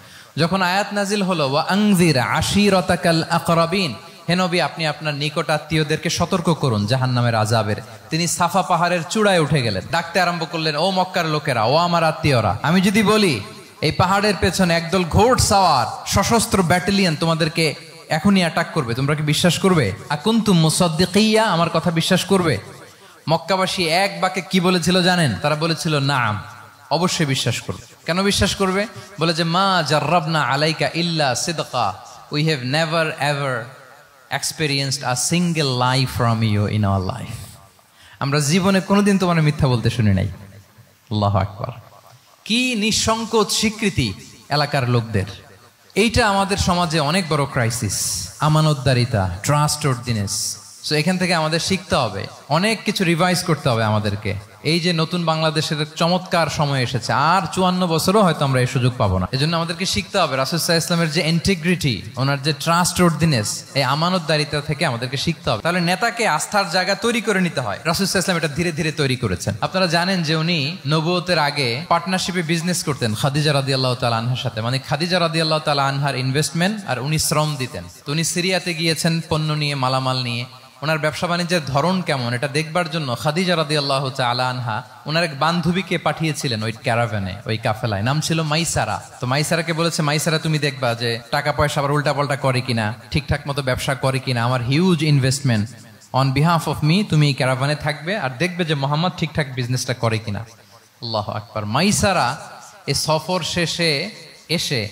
S1: যখন আয়াত নাজিল হলো ওয়া আনজির আশিরাতাকাল আকরাবিন, হে নবী আপনি আপনার নিকট আত্মীয়দেরকে সতর্ক করুন জাহান্নামের আযাবের, তিনি সাফা পাহাড়ের চূড়ায় উঠে গেলেন, ডাকতে আরম্ভ করলেন, ও মক্কার লোকেরা, ও আমার আত্মীয়রা, আমি যদি বলি এই পাহাড়ের পেছনে একদল ঘোড় সাওয়ার সশস্ত্র ব্যাটালিয়ন তোমাদেরকে এখনই অ্যাটাক করবে, তোমরা কি বিশ্বাস করবে? আকুনতুম মুসাদ্দিকিয়া, আমার কথা বিশ্বাস করবে? মক্কাবাসী এক বাক্যে কি বলেছিল জানেন? তারা বলেছিল নাম, অবশ্যই বিশ্বাস করবে। কেন বিশ্বাস করবে? বলে যে মা জাররাবনা আলাইকা ইল্লা সিদকা, we have never ever experienced a single lie from you in our life. আমরা জীবনে কোনোদিন তোমার মিথ্যা বলতে শুনি নাই। আল্লাহু আকবার। কি নিঃসংকোচ স্বীকৃতি এলাকার লোকদের। এইটা আমাদের সমাজে অনেক বড় ক্রাইসিস, আমানতদারিতা, ট্রাস্টওয়ার্দিনেস। সো এখান থেকে আমাদের শিখতে হবে, অনেক কিছু রিভাইজ করতে হবে আমাদেরকে। এই যে নতুন বাংলাদেশের চমৎকার সময় এসেছে, আর 54 বছরও হয়তো আমরা এই সুযোগ পাবো না। এজন্য আমাদেরকে শিখতে হবে রাসূল সাল্লাল্লাহু আলাইহি ওয়াসাল্লামের যে ইন্টিগ্রিটি, ওনার যে ট্রাস্টওয়ার্দিনেস, এই আমানতদারিতা থেকে আমাদেরকে শিখতে হবে। তাহলে নেতাকে আস্থার জায়গা তৈরি করে নিতে হয়। রাসূল সাল্লাল্লাহু আলাইহি ওয়াসাল্লাম এটা ধীরে ধীরে তৈরি করেছেন। আপনারা জানেন যে উনি নবুয়তের আগে পার্টনারশিপে বিজনেস করতেন খাদিজা রাদিয়াল্লাহু তাআলা আনহার সাথে, মানে খাদিজা রাদিয়াল্লাহু তাআলা আনহার ইনভেস্টমেন্ট আর উনি শ্রম দিতেন। তো উনি সিরিয়াতে গিয়েছেন পণ্য নিয়ে, মালামাল নিয়ে। ওনার ব্যবসা বাণিজ্যের ধরন কেমন এটা দেখবার জন্য খাদিজা রাদিয়াল্লাহু তাআলা আনহা ওনার এক বান্ধবীকে পাঠিয়েছিলেন ওই ক্যারাভ্যানে, ওই কাফেলায়। নাম ছিল মাইসারা। তো মাইসারাকে বলেছে, মাইসারা তুমি দেখবা যে টাকা পয়সা আবার উল্টাপাল্টা করে কিনা, ঠিকঠাক মতো ব্যবসা করে কিনা, আমার huge investment, on behalf of me তুমি এই ক্যারাভ্যানে থাকবে আর দেখবে যে মোহাম্মদ ঠিকঠাক বিজনেসটা করে কিনা। আল্লাহু আকবার। মাইসারা এই সফর শেষে এসে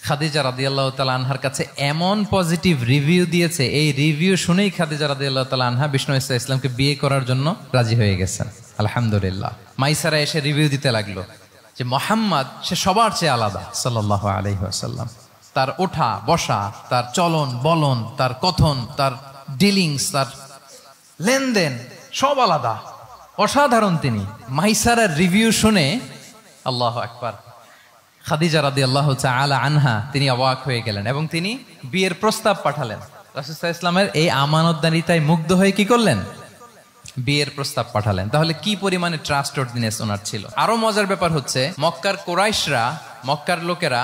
S1: খাদিজা রাদিয়াল্লাহু তাআলা আনহার কাছে এমন পজিটিভ রিভিউ দিয়েছে, এই রিভিউ শুনেই খাদিজা রাদিয়াল্লাহু তাআলা আনহা বিষ্ণু ইসলামকে বিয়ে করার জন্য রাজি হয়ে গেছেন। আলহামদুলিল্লাহ। মাইসারা এসে রিভিউ দিতে লাগলো যে মোহাম্মদ সে সবার চেয়ে আলাদা সাল্লাল্লাহু আলাইহি ওয়াসাল্লাম। তার ওঠা বসা, তার চলন বলন, তার কথন, তার ডিলিংস, তার লেনদেন সব আলাদা, অসাধারণ তিনি। মাইসারার রিভিউ শুনে আল্লাহু আকবার, খাদিজা রাদিয়াল্লাহু তাআলা আনহা তিনি অবাক হয়ে গেলেন এবং তিনি বিয়ের প্রস্তাব পাঠালেন। রাসূল সাল্লাল্লাহু আলাইহি ওয়াসাল্লামের এই আমানতদারিতায় মুগ্ধ হয়ে কি করলেন? বিয়ের প্রস্তাব পাঠালেন। তাহলে কি পরিমাণে ট্রাস্টওয়ার্দিনেস ওনার ছিল। আরো মজার ব্যাপার হচ্ছে মক্কার কুরাইশরা, মক্কার লোকেরা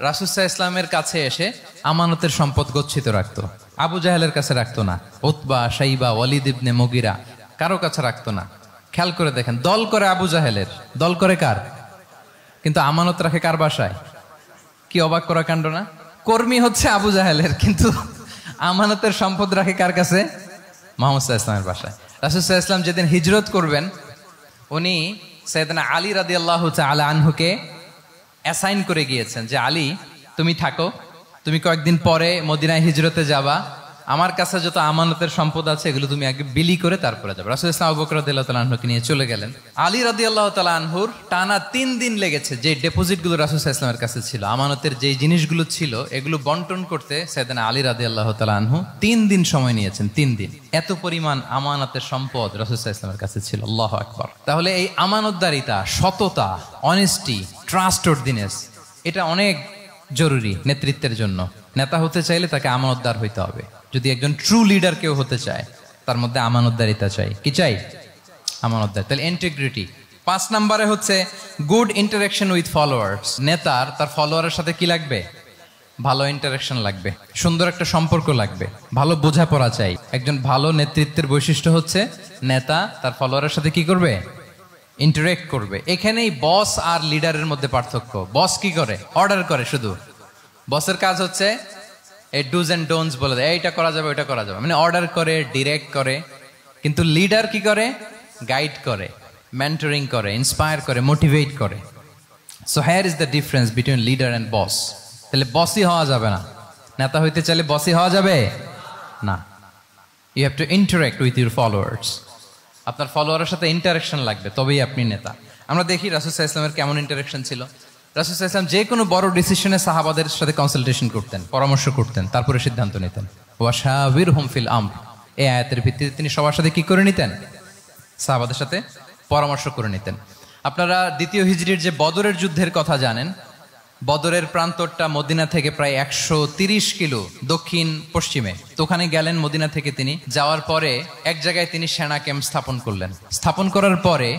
S1: রাসূল সাল্লাল্লাহু আলাইহি ওয়াসাল্লামের কাছে এসে আমানতের সম্পদ গচ্ছিত রাখতো। আবু জাহেলের কাছে রাখতো না, উতবা, শাইবা, ওয়ালিদ ইবনে মুগিরা কারো কাছে রাখতো না। খেয়াল করে দেখেন, দল করে আবু জাহেলের, দল করে কার? কিন্তু আমানত রাখে কার বাসায়? কি অবাক করা কাণ্ড না? কর্মী হচ্ছে আবু জাহেলের, কিন্তু আমানতের সম্পদ রাখে কার কাছে? মুহাম্মদ সাল্লাল্লাহু আলাইহি ওয়াসাল্লামের বাসায়। রাসূল সাল্লাল্লাহু আলাইহি ওয়াসাল্লাম যেদিন হিজরত করবেন, উনি সাইয়েদনা আলী রাদিয়াল্লাহু তাআলা আনহুকে অ্যাসাইন করে গিয়েছেন যে আলী তুমি থাকো, তুমি কয়েকদিন পরে মদিনায় হিজরতে যাবা, আমার কাছে যত আমানতের সম্পদ আছে এগুলো তুমি আগে বিলি করে তারপরে যাবে। রাসূল সাল্লাল্লাহু আবু বকর রাদিয়াল্লাহু তাআলা আনহুকে নিয়ে চলে গেলেন। আলী রাদিয়াল্লাহু তাআলা আনহুর টানা 3 দিন লেগেছে যে ডেপোজিটগুলো রাসূল সাল্লাল্লাহু আলাইহি ওয়াসাল্লামের কাছে ছিল, আমানতের যেই জিনিসগুলো ছিল এগুলো বন্টন করতে সাইয়েদনা আলী রাদিয়াল্লাহু তাআলা আনহু 3 দিন সময় নিয়েছেন। 3 দিন, এত পরিমাণ আমানতের সম্পদ রাসূল সাল্লাল্লাহু আলাইহি ওয়াসাল্লামের কাছে ছিল। আল্লাহু আকবার। তাহলে এই আমানতদারিতা, সততা, অনেস্টি, ট্রাস্টওয়ার্দিনেস এটা অনেক জরুরি নেতৃত্বের জন্য। নেতা হতে চাইলে তাকে আমানতদার হইতে হবে। যদি একজন ট্রু লিডার কেউ হতে চায় তার মধ্যে আমানতদারিতা চাই। কি চাই? আমানতদার। তাহলে ইন্টিগ্রিটি। 5 নম্বরে হচ্ছে গুড ইন্টারাকশন উইথ ফলোয়ার্স। নেতার তার ফলোয়ারের সাথে কি লাগবে? ভালো ইন্টারাকশন লাগবে, সুন্দর একটা সম্পর্ক লাগবে, ভালো বোঝাপড়া চাই। একজন ভালো নেতৃত্বের বৈশিষ্ট্য হচ্ছে নেতা তার ফলোয়ারের সাথে কি করবে? ইন্টারেক্ট করবে। এখানেই বস আর লিডারের মধ্যে পার্থক্য। বস কি করে? অর্ডার করে শুধু। বসের কাজ হচ্ছে এই ডুজ এন্ড ডোন্টস বলে দেয়, এইটা করা যাবে ওইটা করা যাবে, মানে অর্ডার করে, ডিরেক্ট করে। কিন্তু লিডার কি করে? গাইড করে, মেন্টরিং করে, ইন্সপায়ার করে, মোটিভেট করে। So here is the difference between leader and boss. তাহলে বসই হওয়া যাবে না। নেতা হইতে চাইলে বসই হওয়া যাবে না। You have to interact with your followers. আপনার ফলোয়ারের সাথে ইন্টারাকশন লাগবে, তবেই আপনি নেতা। আমরা দেখি রাসূল সাল্লাল্লাহু আলাইহি ওয়াসাল্লামের কেমন ইন্টারাকশন ছিল। রাসূল সাল্লাল্লাহু আলাইহি ওয়াসাল্লাম যে কোনো বড় ডিসিশনে সাহাবাদের সাথে কনসালটেশন করতেন, পরামর্শ করতেন, তারপরে সিদ্ধান্ত নিতেন। ওয়াশাবিরহুম ফিল আমর, এই আয়াতের ভিত্তিতে তিনি সবার সাথে কি করে নিতেন? সাহাবাদের সাথে পরামর্শ করে নিতেন। আপনারা দ্বিতীয় হিজরির যে বদরের যুদ্ধের কথা জানেন, বদরের প্রান্তরটা মদিনা থেকে প্রায় 130 কিলো দক্ষিণ পশ্চিমে। তো ওখানে গেলেন মদিনা থেকে। তিনি যাওয়ার পরে এক জায়গায় তিনি সেনা ক্যাম্প স্থাপন করলেন। স্থাপন করার পরে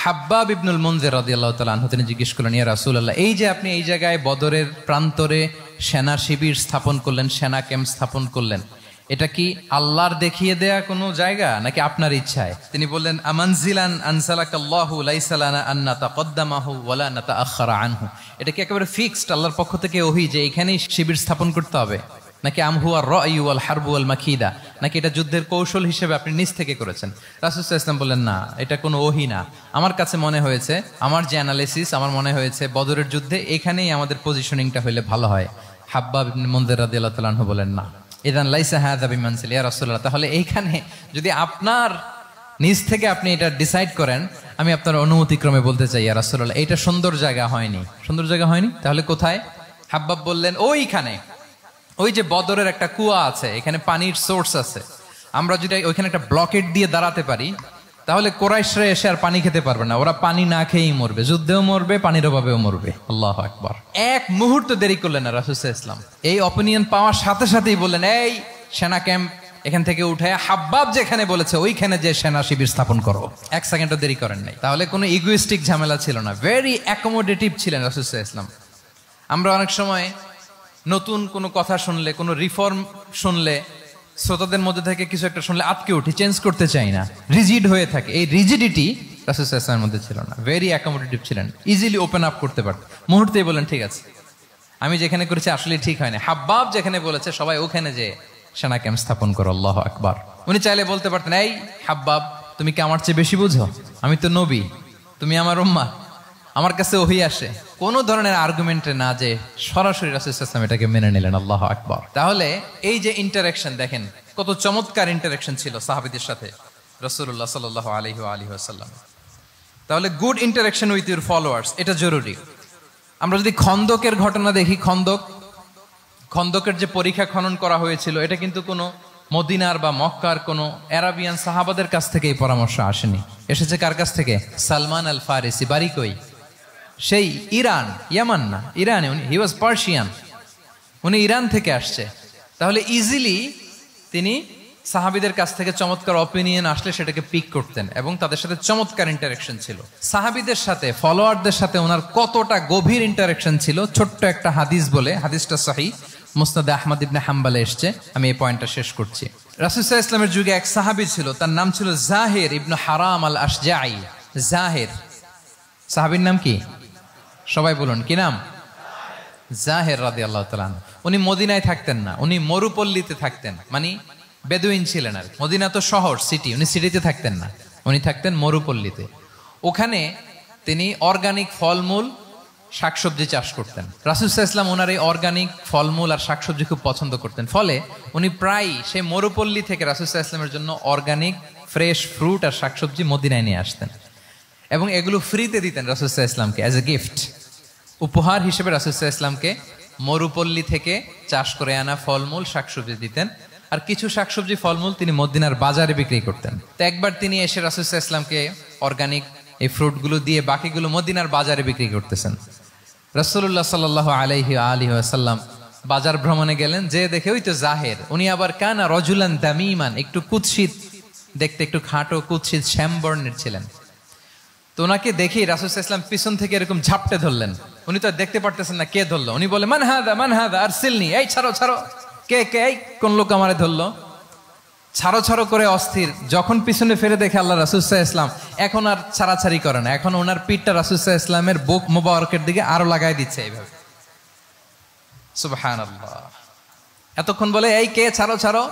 S1: হাব্বাব ইবনুল মুনজির রাদিয়াল্লাহু তাআলা আনহু তিনি জিজ্ঞেস করলেন, ইয়া রাসূলুল্লাহ, এই যে আপনি এই জায়গায় বদরের প্রান্তরে সেনা শিবির স্থাপন করলেন, সেনা ক্যাম্প স্থাপন করলেন, এটা কি আল্লাহর দেখিয়ে দেয়া কোনো জায়গা নাকি আপনার ইচ্ছায়? তিনি বললেন, আমানজিলান আনসালাকাল্লাহু লাইসা লানা আন নাতাকদ্দামাহু ওয়ালা নাতাআখারা আনহু। এটা কি একেবারে ফিক্সড আল্লাহর পক্ষ থেকে ওহী যে এখানেই শিবির স্থাপন করতে হবে, নাকি আমহুয়া রায়ু ওয়াল হারবু ওয়াল মাকিদা, নাকি এটা যুদ্ধের কৌশল হিসেবে আপনি নিজ থেকে করেছেন? রাসূল সাল্লাল্লাহু আলাইহি ওয়াসাল্লাম বললেন, না, এটা কোনো ওহী না। আমার কাছে মনে হয়েছে, আমার যে অ্যানালিসিস, আমার মনে হয়েছে বদরের যুদ্ধে এখানেই আমাদের পজিশনিংটা হইলে ভালো হয়। হাব্বাব ইবনে মুনজির রাদিয়াল্লাহু তাআলা আনহু বলেন, না, ইদান লাইসা হাযা বিমানসিল ইয়া রাসূলুল্লাহ, তাহলে এইখানে যদি আপনার নিজ থেকে আপনি এটা ডিসাইড করেন, আমি আপনার অনুমতিক্রমে বলতে চাই ইয়া রাসূলুল্লাহ, এটা সুন্দর জায়গা হয়নি। সুন্দর জায়গা হয়নি? তাহলে কোথায়? হাব্বাব বললেন, ওইখানে, ওই যে বদরের একটা কুয়া আছে, এখানে পানির সোর্স আছে। আমরা যদি ওইখানে একটা ব্লকেট দিয়ে দাঁড়াতে পারি, তাহলে কোরাইশরা এসে আর পানি খেতে পারবে না। ওরা পানি না খেয়েই মরবে, যুদ্ধেও মরবে, পানির অভাবেও মরবে। আল্লাহু আকবার। এক মুহূর্ত দেরি করলেন না রাসূল সাল্লাল্লাহু আলাইহি ওয়াসাল্লাম। এই অপিনিয়ন পাওয়ার সাথে সাথেই বললেন, এই সেনা ক্যাম্প এখান থেকে উঠে হাব্বাব যেখানে বলেছে ওইখানে যে সেনা শিবির স্থাপন করো। 1 সেকেন্ডও দেরি করেন নাই। তাহলে কোনো ইগোইস্টিক ঝামেলা ছিল না। ভেরি অ্যাকোমোডেটিভ ছিলেন রাসূল সাল্লাল্লাহু আলাইহি ওয়াসাল্লাম। আমরা অনেক সময় নতুন কোনো কথা শুনলে, কোনো রিফর্ম শুনলে, শ্রোতাদের মধ্যে থেকে কিছু একটা শুনলে আটকে উঠি, চেঞ্জ করতে চাই না, রিজিড হয়ে থাকে। এই রিজিডিটি রাসূল সাল্লাল্লাহু আলাইহি ওয়াসাল্লামের মধ্যে ছিল না। ভেরি অ্যাকোমোডেটিভ ছিলেন, ইজিলি ওপেন আপ করতে পারতেন। মুহূর্তেই বলেন, ঠিক আছে, আমি যেখানে করেছি আসলে ঠিক হয় না। হাব্বাব যেখানে বলেছে সবাই ওখানে যে সেনা ক্যাম্প স্থাপন করো। আল্লাহু আকবার। উনি চাইলে বলতে পারতেন, এই হাব্বাব, তুমি কি আমার চেয়ে বেশি বুঝো? আমি তো নবী, তুমি আমার উম্মাহ, আমার কাছে ওহী আসে। কোনো ধরনের আর্গুমেন্টে না যে সরাসরি রাসূল সাল্লাল্লাহু আলাইহি ওয়াসাল্লাম এটাকে মেনে নিলেন। আল্লাহু আকবার। তাহলে এই যে ইন্টারাকশন, দেখেন কত চমৎকার ইন্টারাকশন ছিল সাহাবীদের সাথে রাসূলুল্লাহ সাল্লাল্লাহু আলাইহি ওয়া আলিহি ওয়াসাল্লাম। তাহলে good interaction with your followers, এটা জরুরি। আমরা যদি খন্দকের ঘটনা দেখি, খন্দকের যে পরীক্ষা খনন করা হয়েছিল, এটা কিন্তু কোনো মদিনার বা মক্কার কোনো আরাবিয়ান সাহাবাদের কাছ থেকে এই পরামর্শ আসেনি। এসেছে কার কাছ থেকে? সালমান আল ফারিসি। বাড়ি কই? সেই ইরান, ইয়ামান না, ইরানে, উনি হি ওয়াজ পার্সিয়ান, উনি ইরান থেকে আসছে। তাহলে ইজিলি তিনি সাহাবীদের কাছ থেকে চমৎকার অপিনিয়ন আসলে সেটাকে পিক করতেন এবং তাদের সাথে চমৎকার ইন্টারাকশন ছিল। সাহাবীদের সাথে, ফলোয়ারদের সাথে ওনার কতটা গভীর ইন্টারাকশন ছিল, ছোট্ট একটা হাদিস বলে, হাদিসটা সহিহ মুসনাদে আহমদ ইবনে হাম্বালে এসছে, আমি এই পয়েন্টটা শেষ করছি। রাসূল সাল্লাল্লাহু আলাইহি ওয়াসাল্লামের যুগে এক সাহাবী ছিল, তার নাম ছিল জাহির ইবনে হারাম আল আশজাঈ। জাহির সাহাবীর নাম কি? সবাই বলুন, কি নাম? জাহির রাদিয়াল্লাহু তাআলা আনহু। উনি মদিনায় থাকতেন না, উনি মরুপল্লীতে থাকতেন, মানে বেদুইন ছিলেন আর। মদিনা তো শহর, সিটি, উনি সিটিতে থাকতেন না, উনি থাকতেন মরুপল্লীতে। ওখানে তিনি অর্গানিক ফলমূল শাকসবজি চাষ করতেন। রাসূল সাল্লাল্লাহু আলাইহি ওয়াসাল্লাম ওনার এই অর্গানিক ফলমূল আর শাকসবজি খুব পছন্দ করতেন। ফলে উনি প্রায় সেই মরুপল্লী থেকে রাসূল সাল্লাল্লাহু আলাইহি ওয়াসাল্লামের জন্য অর্গানিক ফ্রেশ ফ্রুট আর শাকসবজি মদিনায় নিয়ে আসতেন এবং এগুলো ফ্রিতে দিতেন রাসূল সাল্লাল্লাহু আলাইহি ওয়াসাল্লামকে অ্যাজ এ গিফট। উপহার হিসেবে রাসূল সাল্লাল্লাহু আলাইহি ওয়াসাল্লামকে মরুপল্লী থেকে চাষ করে আনা ফলমূল শাকসবজি দিতেন, আর কিছু শাকসবজি ফলমূল তিনি মদিনার বাজারে বিক্রি করতেন। তো একবার তিনি এসে রাসূল সাল্লাল্লাহু আলাইহি ওয়াসাল্লামকে অর্গানিক এই ফ্রুটগুলো দিয়ে বাকিগুলো মদিনার বাজারে বিক্রি করতেছেন। রাসূলুল্লাহ সাল্লাল্লাহু আলাইহি ওয়াসাল্লাম বাজার ভ্রমণে গেলেন, যে দেখে ওই তো জাহির, উনি আবার কানা রজুলান দামিমান, একটু কুৎসিত দেখতে, একটু খাটো কুৎসিত শ্যামবর্ণের ছিলেন। তো ওনাকে দেখেই রাসূল সাল্লাল্লাহু আলাইহি ওয়াসাল্লাম পিছন থেকে এরকম ঝাপটে ধরলেন। উনি তো আর দেখতে পারতেছেন না কে ধরলো। উনি বলে, মান হাদা আরসিলনি, এই ছাড়ো ছাড়ো, কে কে, এই কোন লোক আমারে ধরলো, ছাড়ো ছাড়ো করে অস্থির। যখন পিছনে ফিরে দেখে আল্লাহ রাসূল সাল্লাল্লাহু আলাইহি ওয়াসাল্লাম এখন আর ছাড়াছাড়ি করে না, এখন ওনার পিঠটা রাসূল সাল্লাল্লাহু আলাইহি ওয়াসাল্লামের বুক মোবারকের দিকে আরো লাগাই দিচ্ছে এইভাবে। সুবহানাল্লাহ। এতক্ষণ বলে এই কে, ছাড়ো ছাড়ো,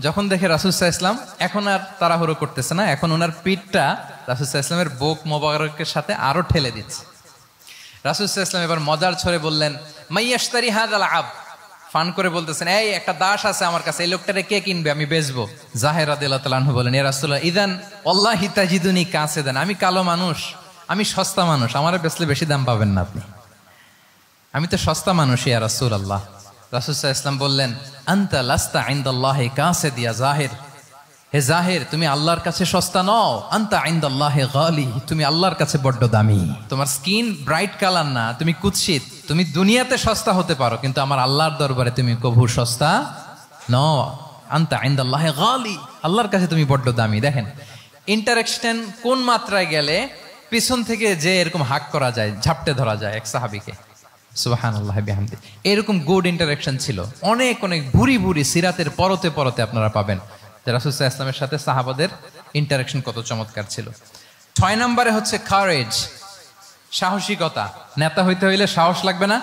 S1: যখন দেখে রাসূল সাল্লাল্লাহু আলাইহি ওয়াসাল্লাম এখন আর তাড়াহুড়ো করতেছে না, এখন ওনার পিঠটা রাসূল সাল্লাল্লাহু আলাইহি ওয়াসাল্লামের বুক মোবারকের সাথে আরো ঠেলে দিচ্ছে। রাসূল সাল্লাল্লাহু আলাইহি ওয়াসাল্লাম এবার মজার ছলে বললেন, মাইয়াশতারি হাযাল আব, ফান করে বলতেছেন, এই একটা দাস আছে আমার কাছে, এই লোকটারে কে কিনবে, আমি বেচবো। জাহির রাদিয়াল্লাহু তাআলা আনহু বলেন, ইয়া রাসূলুল্লাহ ইদান ওয়াল্লাহি তাজিদুনি কাসিদান, আমি কালো মানুষ, আমি সস্তা মানুষ, আমারে বেচলে বেশি দাম পাবেন না আপনি, আমি তো সস্তা মানুষ ইয়া রাসূলুল্লাহ। রাসূল সাল্লাল্লাহু আলাইহি ওয়াসাল্লাম বললেন, আনতা লাস্তা ইনদাল্লাহি কাসিদ ইয়া জাহির, হে জাহির তুমি আল্লাহর কাছে সস্তা নও, আনতা ইনদাল্লাহি গালি, তুমি আল্লাহর কাছে বড্ড দামি। তোমার স্কিন ব্রাইট কালার না, তুমি কুৎসিত, তুমি দুনিয়াতে সস্তা হতে পারো কিন্তু আমার আল্লাহর দরবারে তুমি কভু সস্তা নও। আনতা ইনদাল্লাহি গালি, আল্লাহর কাছে তুমি বড্ড দামি। দেখেন ইন্টারেকশন কোন মাত্রায় গেলে পিছন থেকে যে এরকম হাক করা যায়, ঝাপটে ধরা যায় এক সাহাবীকে। সুবহানাল্লাহ বিহামদি। এরকম গুড ইন্টারেকশন ছিল অনেক অনেক ভুরি ভুরি সিরাতের পরতে পরতে আপনারা পাবেন যে রাসূল সাল্লাল্লাহু আলাইহি ওয়াসাল্লামের সাথে সাহাবাদের ইন্টারেকশন কত চমৎকার ছিল। 6 নম্বরে হচ্ছে কারেজ, সাহসিকতা। নেতা হইতে হইলে সাহস লাগবে না?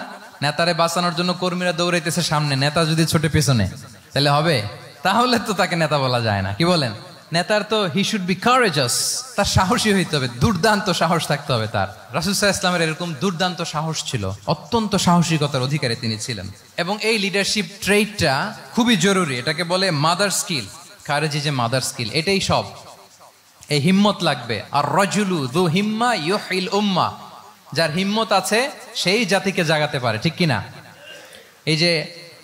S1: নেতারে বাঁচানোর জন্য কর্মীরা দৌড়াইতেছে সামনে, নেতা যদি ছোটে পিছনে, তাহলে হবে? তাহলে তো তাকে নেতা বলা যায় না, কি বলেন? নেতার তো হি শুড বি কারেজাস, তার সাহসী হইতে হবে, দুর্দান্ত সাহস থাকতে হবে তার। রাসূল সাল্লাল্লাহু আলাইহি ওয়াসাল্লামের এরকম দুর্দান্ত সাহস ছিল, অত্যন্ত সাহসিকতার অধিকারী তিনি ছিলেন। এবং এই লিডারশিপ ট্রেটটা খুবই জরুরি, এটাকে বলে মাদার স্কিল। কারেজি যে মাদার স্কিল, এটাই সব। এই হিম্মত লাগবে। আর রাজুলু যু হিম্মা ইউহিল উম্মা, যার হিম্মত আছে সেই জাতিকে জাগাতে পারে, ঠিক কিনা? এই যে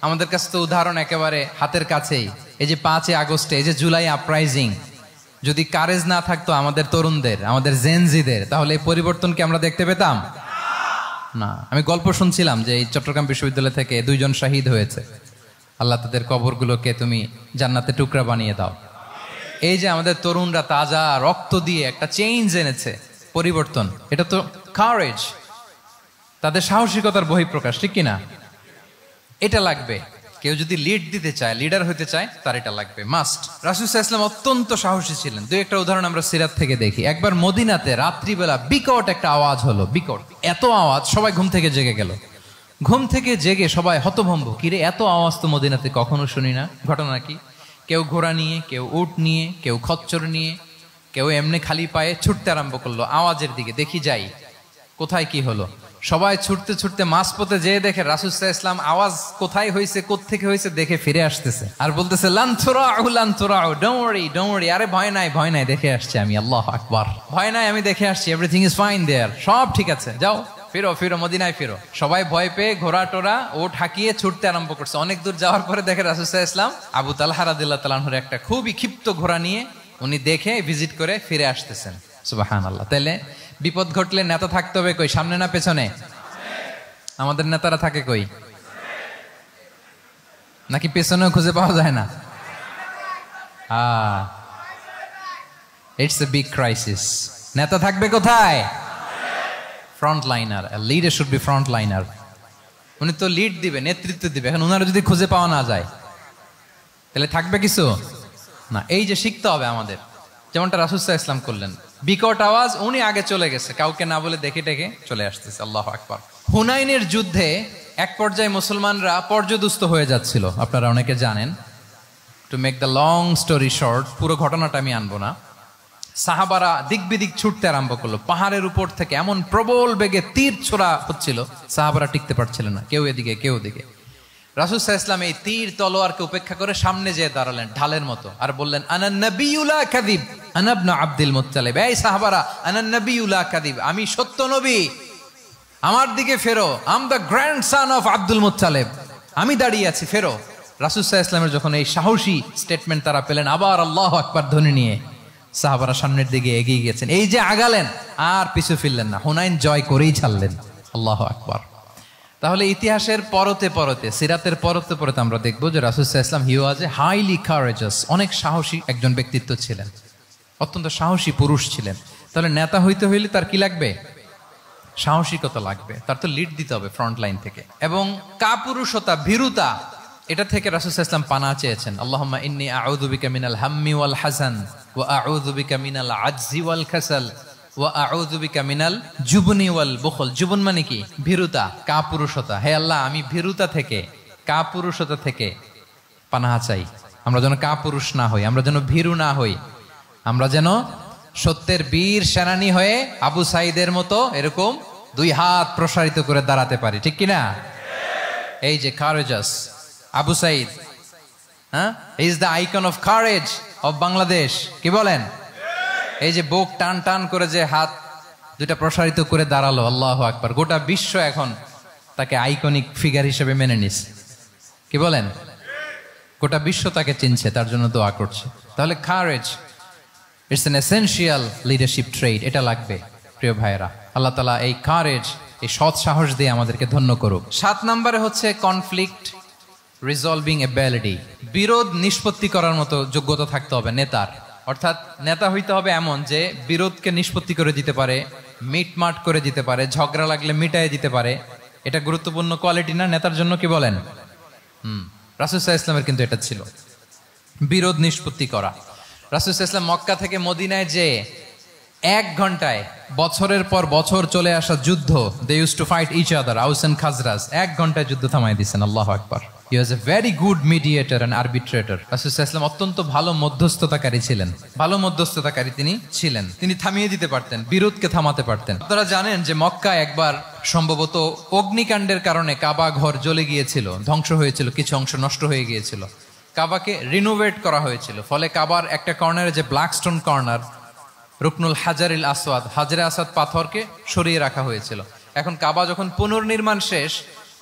S1: আমাদের কাছে তো উদাহরণ একেবারে হাতের কাছেই, এই যে 5 আগস্টে, এই যে জুলাই আপরাইজিং, যদি কারেজ না থাকতো আমাদের তরুণদের, আমাদের জেনজিদের, তাহলে এই পরিবর্তনকে আমরা দেখতে পেতাম না। আমি গল্প শুনছিলাম যে এই চট্টগ্রাম বিশ্ববিদ্যালয় থেকে 2 জন শহীদ হয়েছে, আল্লাহ তাদের কবরগুলোকে তুমি জান্নাতে টুকরা বানিয়ে দাও। এই যে আমাদের তরুণরা তাজা রক্ত দিয়ে একটা চেঞ্জ এনেছে, পরিবর্তন, এটা তো কারেজ, তাদের সাহসিকতার বহিঃপ্রকাশ, ঠিক কিনা? এটা লাগবে। কেউ যদি লিড দিতে চায়, লিডার হতে চায়, তার এটা লাগবে, মাস্ট। রাসূল সাল্লাল্লাহু আলাইহি ওয়াসাল্লাম অত্যন্ত সাহসী ছিলেন। 2-1টা উদাহরণ আমরা সিরাত থেকে দেখি। একবার মদিনাতে রাত্রিবেলা বিকট একটা আওয়াজ হলো, বিকট এত আওয়াজ, সবাই ঘুম থেকে জেগে গেল। ঘুম থেকে জেগে সবাই হতভম্ব, কিরে এত আওয়াজ তো মদিনাতে কখনো শুনি না, ঘটনা কি? কেউ ঘোড়া নিয়ে, কেউ উট নিয়ে, কেউ খচ্চর নিয়ে, কেউ এমনি খালি পায়ে ছুটতে আরম্ভ করলো আওয়াজের দিকে, দেখি যাই কোথায় কি হলো। সবাই ছুটতে ছুটতে মাঝপথে যেয়ে দেখে রাসূল সাল্লাল্লাহু আলাইহি ওয়াসাল্লাম আওয়াজ কোথায় হয়েছে, কোত্থেকে হয়েছে দেখে ফিরে আসতেছে আর বলতেছে, লান তুরাউ, ডোন্ট ওয়ারি, আরে ভয় নাই, দেখে আসছি আমি, আল্লাহু আকবার, ভয় নাই, আমি দেখে আসছি, এভরিথিং ইজ ফাইন দেয়ার, সব ঠিক আছে, যাও ফিরো মদিনায় ফিরো। সবাই ভয় পেয়ে ঘোড়া টোরা ওট হাঁকিয়ে ছুটতে আরম্ভ করছে। অনেক দূর যাওয়ার পরে দেখে রাসূল সাল্লাল্লাহু আলাইহি ওয়াসাল্লাম আবু তালহা রাদিয়াল্লাহু তাআলা আনহুর একটা খুবই ক্ষিপ্ত ঘোড়া নিয়ে উনি দেখে ভিজিট করে ফিরে আসতেছেন। সুবহানাল্লাহ। তাহলে বিপদ ঘটলে নেতা থাকতে হবে কই, সামনে না পেছনে? আমাদের নেতারা থাকে কই? নাকি পেছনেও খুঁজে পাওয়া যায় না? It's a big crisis. নেতা থাকবে কোথায়? Front liner. Leader should be front liner. উনি তো লিড দিবে, নেতৃত্ব দিবে। এখন উনারা যদি খুঁজে পাওয়া না যায় তাহলে থাকবে কিছু না। এই যে শিখতে হবে আমাদের, যেমনটা রাসূল সাল্লাল্লাহু আলাইহি ওয়াসাল্লাম করলেন। বিকট আওয়াজ, উনি আগে চলে গেছে, কাউকে না বলে দেখে টেকে চলে আসতেছে। আল্লাহু আকবার। হুনাইনের যুদ্ধে এক পর্যায়ে মুসলমানরা পর্যদুস্ত হয়ে যাচ্ছিল, আপনারা অনেকে জানেন। To make the long story short, পুরো ঘটনাটা আমি আনবো না। সাহাবারা দিক বিদিক ছুটতে আরম্ভ করলো। পাহাড়ের উপর থেকে এমন প্রবল বেগে তীর ছোড়া হচ্ছিল, সাহাবারা টিকতে পারছিল না, কেউ এদিকে কেউ ওদিকে। রাসূল সাল্লাল্লাহু আলাইহি ওয়াসাল্লাম এই তীর তলোয়ারকে উপেক্ষা করে সামনে যেয়ে দাঁড়ালেন ঢালের মতো, আর বললেন, আনা নবিয়্যু লা কাযিব, আনা ইবনু আব্দুল মুত্তালিব। এই সাহাবারা, আনা নবিয়্যু লা কাযিব, আমি সত্য নবী, আমার দিকে ফেরো। I'm the grandson of Abdul Muttalib, আমি দাঁড়িয়ে আছি, ফেরো। রাসূল সাল্লাল্লাহু আলাইহি ওয়াসাল্লামের যখন এই সাহসী স্টেটমেন্ট তারা পেলেন, আবার আল্লাহু আকবার ধ্বনি নিয়ে সাহাবারা সামনের দিকে এগিয়ে গেছেন। এই যে আগালেন, আর পিছু ফিরলেন না, হুনাইন জয় করেই ছাড়লেন। আল্লাহু আকবার। তাহলে ইতিহাসের পরতে পরতে, সিরাতের পরতে পরতে আমরা দেখবো যে রাসূল সাল্লাল্লাহু আলাইহি ওয়াসাল্লাম হি ওয়াজ এ হাইলি কারেজাস, অনেক সাহসী একজন ব্যক্তিত্ব ছিলেন, অত্যন্ত সাহসী পুরুষ ছিলেন। তাহলে নেতা হইতে হইলে তার কি লাগবে? সাহসিকতা লাগবে, তার তো লিড দিতে হবে ফ্রন্ট লাইন থেকে। এবং কাপুরুষতা, ভীরুতা, এটা থেকে রাসূল সাল্লাল্লাহু আলাইহি ওয়াসাল্লাম পানাহ চেয়েছেন। আল্লাহুম্মা ইন্নী আউযু বিকা মিনাল হাম্মি ওয়াল হাযান ওয়া আউযু বিকা মিনাল আজজি ওয়াল কাসাল ওয়া আউযু বিকা মিনাল জুবনি ওয়াল বুখল। জুবন মানে কি? ভীরুতা, কাপুরুষতা। হে আল্লাহ, আমি ভীরুতা থেকে, কাপুরুষতা থেকে পানাহ চাই। আমরা যেন কাপুরুষ না হই, আমরা যেন ভীরু না হই, আমরা যেন সত্যের বীর সেনানী হয়ে আবু সাঈদের মতো এরকম দুই হাত প্রসারিত করে দাঁড়াতে পারি, ঠিক কিনা? এই যে কারেজাস আবু সাঈদ, হ্যাঁ, he is the icon of courage of Bangladesh. কি বলেন? এই যে বুক টান টান করে যে হাত দুইটা প্রসারিত করে দাঁড়ালো, আল্লাহু আকবার। গোটা বিশ্ব এখন তাকে আইকনিক ফিগার হিসেবে মেনে নিছে। কি বলেন? গোটা বিশ্ব তাকে চিনছে, তার জন্য দোয়া করছে। তাহলে courage, it's an essential leadership trade, এটা লাগবে প্রিয় ভাইয়েরা। আল্লাহ তাআলা এই কারেজ, এই সৎ সাহস দিয়ে আমাদেরকে ধন্য করুক। 7 নম্বরে হচ্ছে কনফ্লিক্ট রিজলভিং এবিলিটি, বিরোধ নিষ্পত্তি করার মতো যোগ্যতা থাকতে হবে নেতার। অর্থাৎ নেতা হইতে হবে এমন যে বিরোধকে নিষ্পত্তি করে দিতে পারে, মিটমাট করে দিতে পারে, ঝগড়া লাগলে মিটায়ে দিতে পারে। এটা গুরুত্বপূর্ণ কোয়ালিটি না নেতার জন্য? কি বলেন? রাসূল সাল্লাল্লাহু আলাইহি ওয়াসাল্লামের কিন্তু এটা ছিল, বিরোধ নিষ্পত্তি করা। রাসূল সাল্লাল্লাহু আলাইহি ওয়াসাল্লাম মক্কা থেকে মদিনায় যে 1 ঘন্টায় বছরের পর বছর চলে আসা যুদ্ধ, they use to fight each other, Aws and Khazraj, 1 ঘন্টায় যুদ্ধ থামাই দিয়েছেন। আল্লাহু আকবার। He was a very good mediator and arbitrator. রাসূল সাল্লাল্লাহু আলাইহি ওয়াসাল্লাম অত্যন্ত ভালো মধ্যস্থতাকারী ছিলেন, ভালো মধ্যস্থতাকারী তিনি ছিলেন। তিনি থামিয়ে দিতে পারতেন, বিরোধকে থামাতে পারতেন। আপনারা জানেন যে মক্কায় একবার সম্ভবত অগ্নিকাণ্ডের কারণে কাবা ঘর জ্বলে গিয়েছিল, ধ্বংস হয়েছিল, কিছু অংশ নষ্ট হয়ে গিয়েছিল। কাবাকে রিনোভেট করা হয়েছিল, ফলে কাবার একটা কর্নারে যে ব্ল্যাক স্টোন কর্নার, রুকনুল হাজারিল আসওয়াদ, হাজরে আসওয়াদ পাথরকে সরিয়ে রাখা হয়েছিল। এখন কাবা যখন পুনর্নির্মাণ শেষ,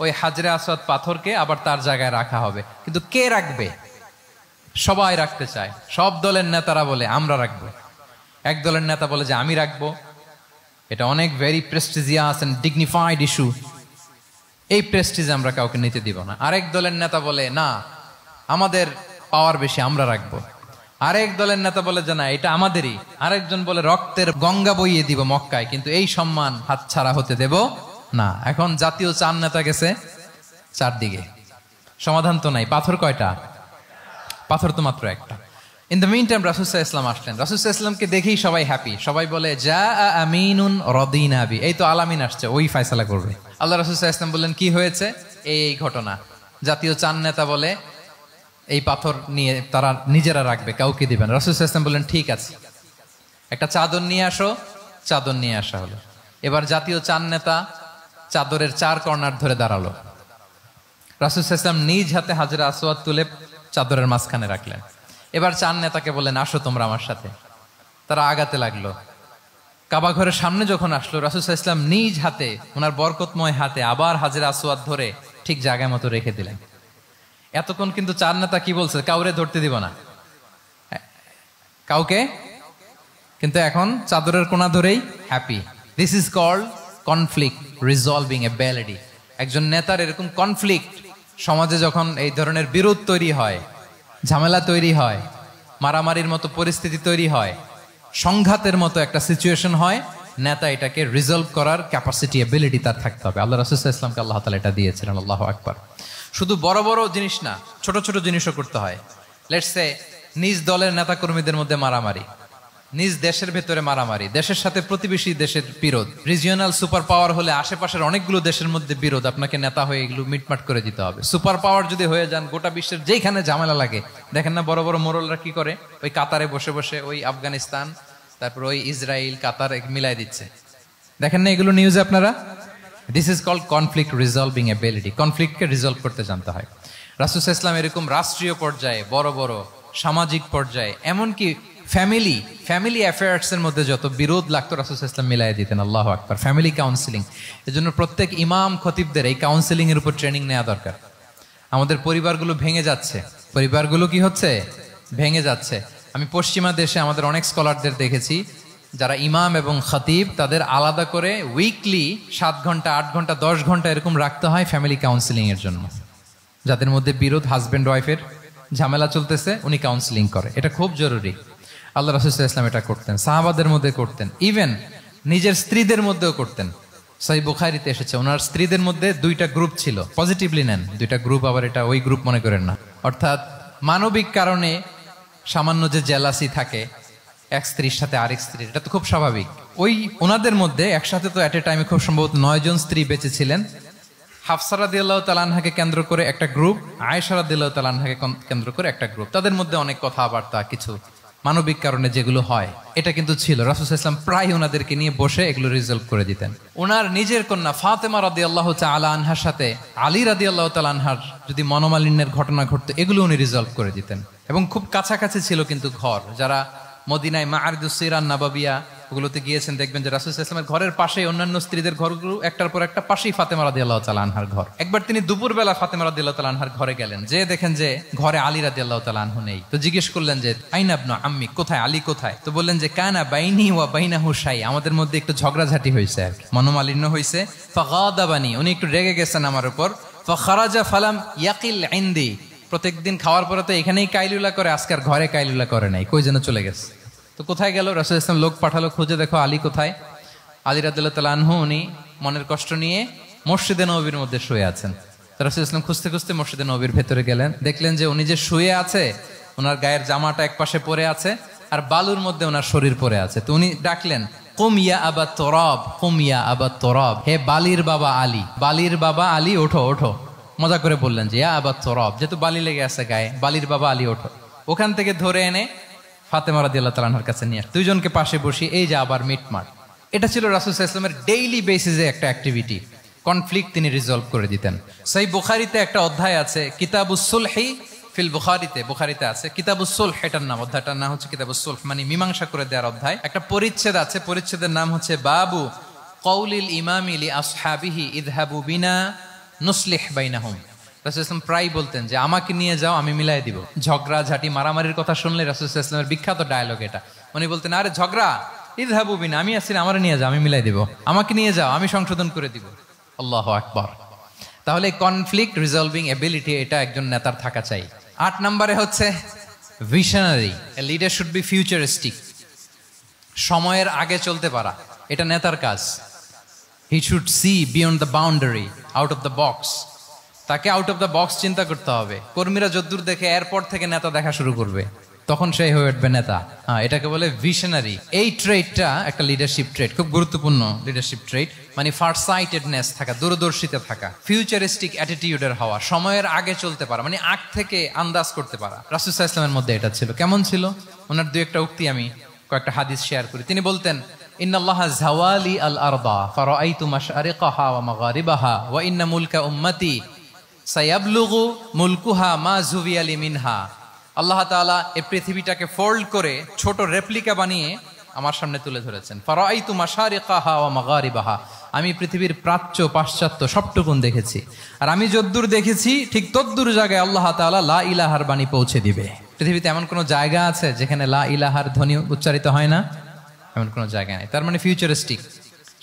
S1: ওই হাজরে আসওয়াদ পাথরকে আবার তার জায়গায় রাখা হবে। কিন্তু কে রাখবে? সবাই রাখতে চায়, সব দলের নেতারা বলে আমরা রাখবো। এক দলের নেতা বলে যে আমি রাখবো, এটা অনেক very prestigious and dignified issue, এই প্রেস্টিজ আমরা কাউকে নিতে দিব না। আরেক দলের নেতা বলে না, আমাদের পাওয়ার বেশি, আমরা রাখবো। আরেক দলের নেতা বলে যে না, এটা আমাদেরই। আরেকজন বলে রক্তের গঙ্গা বইয়ে দিব মক্কায়, কিন্তু এই সম্মান হাতছাড়া হতে দেব না। এখন জাতীয় 4 নেতা গেছে 4 দিকে, সমাধান তো নাই। পাথর কয়টা? পাথর তো মাত্র একটা। ইন দ্য মিন টাইম রাসূল সাল্লাল্লাহু আলাইহি ওয়াসাল্লাম আসলেন। রাসূল সাল্লাল্লাহু আলাইহি ওয়াসাল্লামকে দেখেই সবাই হ্যাপি, সবাই বলে যা আমিনুন রদিনা বি, এই তো আলামিন আসছে, ওই ফয়সালা করবে। আল্লাহ রাসূল সাল্লাল্লাহু আলাইহি ওয়াসাল্লাম বললেন কি হয়েছে? এই ঘটনা। জাতীয় 4 নেতা বলে এই পাথর নিয়ে তারা নিজেরা রাখবে, কাউকে দিবেন। রাসূল সাল্লাল্লাহু আলাইহি ওয়াসাল্লাম বললেন ঠিক আছে, একটা চাদর নিয়ে আসো। চাদর নিয়ে আসা হলো। এবার জাতীয় 4 নেতা চাদরের 4 কর্নার ধরে দাঁড়ালো। রাসূল সাল্লাল্লাহু আলাইহি ওয়াসাল্লাম নিজ হাতে হাজরে আসওয়াদ তুলে চাদরের মাঝখানে রাখলেন। এবার 4 নেতাকে বললেন আসো তোমরা আমার সাথে। তারা আগাতে লাগলো। কাবা ঘরের সামনে যখন আসলো, রাসূল সাল্লাল্লাহু আলাইহি ওয়াসাল্লাম নিজ হাতে, ওনার বরকতময় হাতে আবার হাজরে আসওয়াদ ধরে ঠিক জায়গায় মতো রেখে দিলেন। এতক্ষণ কিন্তু 4 নেতা কি বলছে? কাউরে ধরতে দিব না, কাউকে। কিন্তু এখন চাদরের কোনা ধরেই happy, this is called conflict resolving ability. একজন নেতার এরকম কনফ্লিক্ট, সমাজে যখন এই ধরনের বিরোধ তৈরি হয়, ঝামেলা তৈরি হয়, মারামারির মতো পরিস্থিতি তৈরি হয়, সংঘাতের মতো একটা সিচুয়েশন হয়, নেতা এটাকে রিজলভ করার ক্যাপাসিটি এবিলিটি তার থাকতে হবে। আল্লাহ রাসূল সাল্লাল্লাহু আলাইহি ওয়াসাল্লামকে আল্লাহ তাআলা এটা দিয়েছিলেন। আল্লাহু আকবার। শুধু বড় বড় জিনিস না, ছোট ছোট জিনিসও করতে হয়। লেটস সে নিজ দলের নেতা কর্মীদের মধ্যে মারামারি, নিজ দেশের ভেতরে মারামারি, দেশের সাথে প্রতিবেশী দেশের বিরোধ, রিজিওনাল সুপার পাওয়ার হলে আশেপাশের অনেকগুলো দেশের মধ্যে বিরোধ, আপনাকে নেতা হয়ে এগুলো মিটমাট করে দিতে হবে। সুপার পাওয়ার যদি হয়ে যান, গোটা বিশ্বের যেখানে ঝামেলা লাগে, দেখেন না বড় বড় মোড়লরা কি করে, ওই কাতারে বসে বসে ওই আফগানিস্তান, তারপর ওই ইসরায়েল, কাতার মিলাই দিচ্ছে, দেখেন না এগুলো নিউজে আপনারা? This is called conflict resolving ability. কনফ্লিক্টকে রিজলভ করতে জানতে হয়। রাসূল সাল্লাল্লাহু আলাইহি ওয়াসাল্লাম এরকম রাষ্ট্রীয় পর্যায়ে, বড় বড় সামাজিক পর্যায়ে, এমনকি ফ্যামিলি অ্যাফেয়ার্স এর মধ্যে যত বিরোধ লাগতো রাসূল সাল্লাল্লাহু আলাইহি ওয়াসাল্লাম মিলাই দিতেন। আল্লাহু আকবার। ফ্যামিলি কাউন্সিলিং, এজন্য প্রত্যেক ইমাম খতিবদের এই কাউন্সিলিং এর উপর ট্রেনিং নেওয়া দরকার। আমাদের পরিবারগুলো ভেঙে যাচ্ছে, পরিবারগুলো কি হচ্ছে? ভেঙে যাচ্ছে। আমি পশ্চিমা দেশে আমাদের অনেক স্কলারদের দেখেছি, যারা ইমাম এবং খতিব, তাদের আলাদা করে উইকলি 7 ঘন্টা 8 ঘন্টা 10 ঘন্টা এরকম রাখতে হয় ফ্যামিলি কাউন্সিলিং এর জন্য। যাদের মধ্যে বিরোধ, হাজব্যান্ড ওয়াইফের ঝামেলা চলতেছে, উনি কাউন্সিলিং করে। এটা খুব জরুরি। আল্লাহ রাসূল সাল্লাল্লাহু আলাইহি ওয়াসাল্লাম এটা করতেন, সাহাবাদের মধ্যে করতেন, ইভেন নিজের স্ত্রীদের মধ্যেও করতেন। সহিহ বুখারীতে এসেছে, ওনার স্ত্রীদের মধ্যে 2টা গ্রুপ ছিল। পজিটিভলি নেন, 2টা গ্রুপ, আবার এটা ওই গ্রুপ মনে করেন না। অর্থাৎ মানবিক কারণে সামান্য যে জেলাসি থাকে এক স্ত্রীর সাথে আরেক স্ত্রীর, এটা তো খুব স্বাভাবিক। ওই ওনাদের মধ্যে একসাথে তো এট এ টাইমে খুব সম্ভবত 9 জন স্ত্রী বেঁচে ছিলেন। হাফসা রাদিয়াল্লাহু তাআলা আনহাকে কেন্দ্র করে একটা গ্রুপ, আয়েশা রাদিয়াল্লাহু তাআলা আনহাকে কেন্দ্র করে একটা গ্রুপ। তাদের মধ্যে অনেক কথাবার্তা, কিছু মানবিক কারণে যেগুলো হয়, এটা কিন্তু ছিল। রাসূল সাল্লাল্লাহু আলাইহি ওয়াসাল্লাম প্রায় ওনাদেরকে নিয়ে বসে এগুলো রিজলভ করে দিতেন। ওনার নিজের কন্যা ফাতেমা রাদিয়াল্লাহু তাআলা আনহার সাথে আলী রাদিয়াল্লাহু তাআলা আনহার যদি মনোমালিন্যের ঘটনা ঘটতো, এগুলো উনি রিজলভ করে দিতেন। এবং খুব কাছাকাছি ছিল কিন্তু ঘর। যারা মদিনায় মাআরিদুস সিরান নাবাবিয়া ওগুলোতে গিয়েছেন, দেখবেন যে রাসূল সাল্লাল্লাহু আলাইহি ওয়াসাল্লামের ঘরের পাশেই অন্যান্য স্ত্রীদের ঘরগুলো একটার পর একটা, পাশেই ফাতেমা রাদিয়াল্লাহু তাআলা আনহার ঘর। একবার তিনি দুপুরবেলা ফাতেমা রাদিয়াল্লাহু তাআলা আনহার ঘরে গেলেন, যে দেখেন যে ঘরে আলী রাদিয়াল্লাহু তাআলা আনহু নেই। তো জিজ্ঞেস করলেন যে আইনা ইবনু আম্মি, কোথায় আলী কোথায়? তো বললেন যে কানা বাইনি ওয়া বাইনাহু শাই, আমাদের মধ্যে একটু ঝগড়াঝাটি হয়েছে, আর কি মনোমালিন্য হয়েছে। ফাগাদাবানি, উনি একটু রেগে গেছেন আমার উপর। ফাখারাজা ফালাম ইয়াকিল ইনদি, প্রত্যেকদিন খাওয়ার পরে তো এখানেই কাইলুলা করে, আজকের ঘরে কাইলুলা করে নাই, কই যেন চলে গেছে। তো কোথায় গেল? রাসূল সাল্লাল্লাহু আলাইহি ওয়াসাল্লাম লোক পাঠালো, খুঁজে দেখো আলী কোথায়। আলী রাদিয়াল্লাহু তাআলা আনহু উনি মনের কষ্ট নিয়ে মসজিদে নববীর মধ্যে শুয়ে আছেন। রাসূল সাল্লাল্লাহু আলাইহি ওয়াসাল্লাম খুঁজতে খুঁজতে মসজিদে নববীর ভেতরে গেলেন, দেখলেন যে উনি যে শুয়ে আছে, ওনার গায়ের জামাটা একপাশে পড়ে আছে, আর বালুর মধ্যে ওনার শরীর পড়ে আছে। তো উনি ডাকলেন, কুম ইয়া আবা তুরাব, কুম ইয়া আবা তুরাব, হে বালির বাবা আলী, বালির বাবা আলী, ওঠো ওঠো। মজা করে বললেন যে ইয়া আবা তুরাব, যেহেতু বালি লেগে আছে গায়ে, বালির বাবা আলী ওঠো। ওখান থেকে ধরে এনে ফাতেমা রাদিয়াল্লাহু তাআলা আনহার কাছে নিয়ে দুইজনকে পাশে বসিয়ে এই যে আবার মিটমাট। এটা ছিল রাসূল সাল্লাল্লাহু আলাইহি ওয়াসাল্লামের ডেইলি বেসিসে একটা অ্যাক্টিভিটি। কনফ্লিক্ট তিনি রিজলভ করে দিতেন। সহিহ বুখারীতে একটা অধ্যায় আছে, কিতাবুস সুলহি ফিল বুখারীতে আছে কিতাবুস সুলহ, এটার নাম, অধ্যায়টার নাম হচ্ছে কিতাবুস সুলহ, মানে মীমাংসা করে দেওয়ার অধ্যায়। একটা পরিচ্ছেদ আছে, পরিচ্ছেদের নাম হচ্ছে বাবু কওলিল ইমামি লি আসহাবিহি ইযহাবু বিনা নুসলিহ বাইনাহুম। রাসূল সাল্লাল্লাহু আলাইহি ওয়াসাল্লাম প্রায় বলতেন যে আমাকে নিয়ে যাও, আমি মিলাই দিব। ঝগড়া ঝাঁটি মারামারির কথা শুনলে রাসূল সাল্লাল্লাহু আলাইহি ওয়াসাল্লামের বিখ্যাত ডায়লগ এটা। উনি বলতেন, আরে ঝগড়া, ইযহাবু বিনা, আমি আছি, আমারে নিয়ে যাও, আমি মিলাই দিব। আমাকে নিয়ে যাও, আমি সংশোধন করে দিব। আল্লাহু আকবার। তাহলে কনফ্লিক্ট রিজলভিং এবিলিটি, এটা একজন নেতার থাকা চাই। 8 নম্বরে হচ্ছে visionary. A leader should be futuristic, সময়ের আগে চলতে পারা, এটা নেতার কাজ। He should see beyond the boundary, out of the box. তাকে আউট অফ দ্য বক্স চিন্তা করতে হবে। কর্মীরা যদ্দূর দেখে এরপর থেকে নেতা দেখা শুরু করবে, তখন সে হয়ে উঠবে নেতা। এটাকে বলে ভিশনারি। এই ট্রেটটা একটা লিডারশিপ ট্রেট, খুব গুরুত্বপূর্ণ লিডারশিপ ট্রেট, মানে ফারসাইটেডনেস থাকা, দূরদর্শিতা থাকা, ফিউচারিস্টিক অ্যাটিটিউডের হওয়া, সময়ের আগে চলতে পারা, মানে আগ থেকে আন্দাজ করতে পারা। রাসূল সাল্লাল্লাহু আলাইহি ওয়াসাল্লামের মধ্যে এটা ছিল। কেমন ছিল? ওনার দুই একটা উক্তি আমি কয়েকটা হাদিস শেয়ার করি। তিনি বলতেন, ইন্নাল্লাহা যাওয়ালি আল আরদা ফারাআইতু মাশআরিকাহা ওয়া মাগারিবাহা ওয়া ইন্না মুলকা উম্মতি সায়াবলুগু মুলকুহা মা যুবিয়ালি মিনহা। আল্লাহ তাআলা এই পৃথিবীটাকে ফোল্ড করে ছোট রেপ্লিকা বানিয়ে আমার সামনে তুলে ধরেছেন। ফারাআইতু মাশারিকাহা ওয়া মাগারিবাহা, আমি পৃথিবীর প্রাচ্য পাশ্চাত্য সবটুকুন দেখেছি, আর আমি যদ্দূর দেখেছি ঠিক তদ্দূর জায়গায় আল্লাহ তাআলা লা ইলাহার বাণী পৌঁছে দিবে। পৃথিবীতে এমন কোনো জায়গা আছে যেখানে লা ইলাহার ধ্বনি উচ্চারিত হয় না? এমন কোনো জায়গা নেই। তার মানে ফিউচারিস্টিক,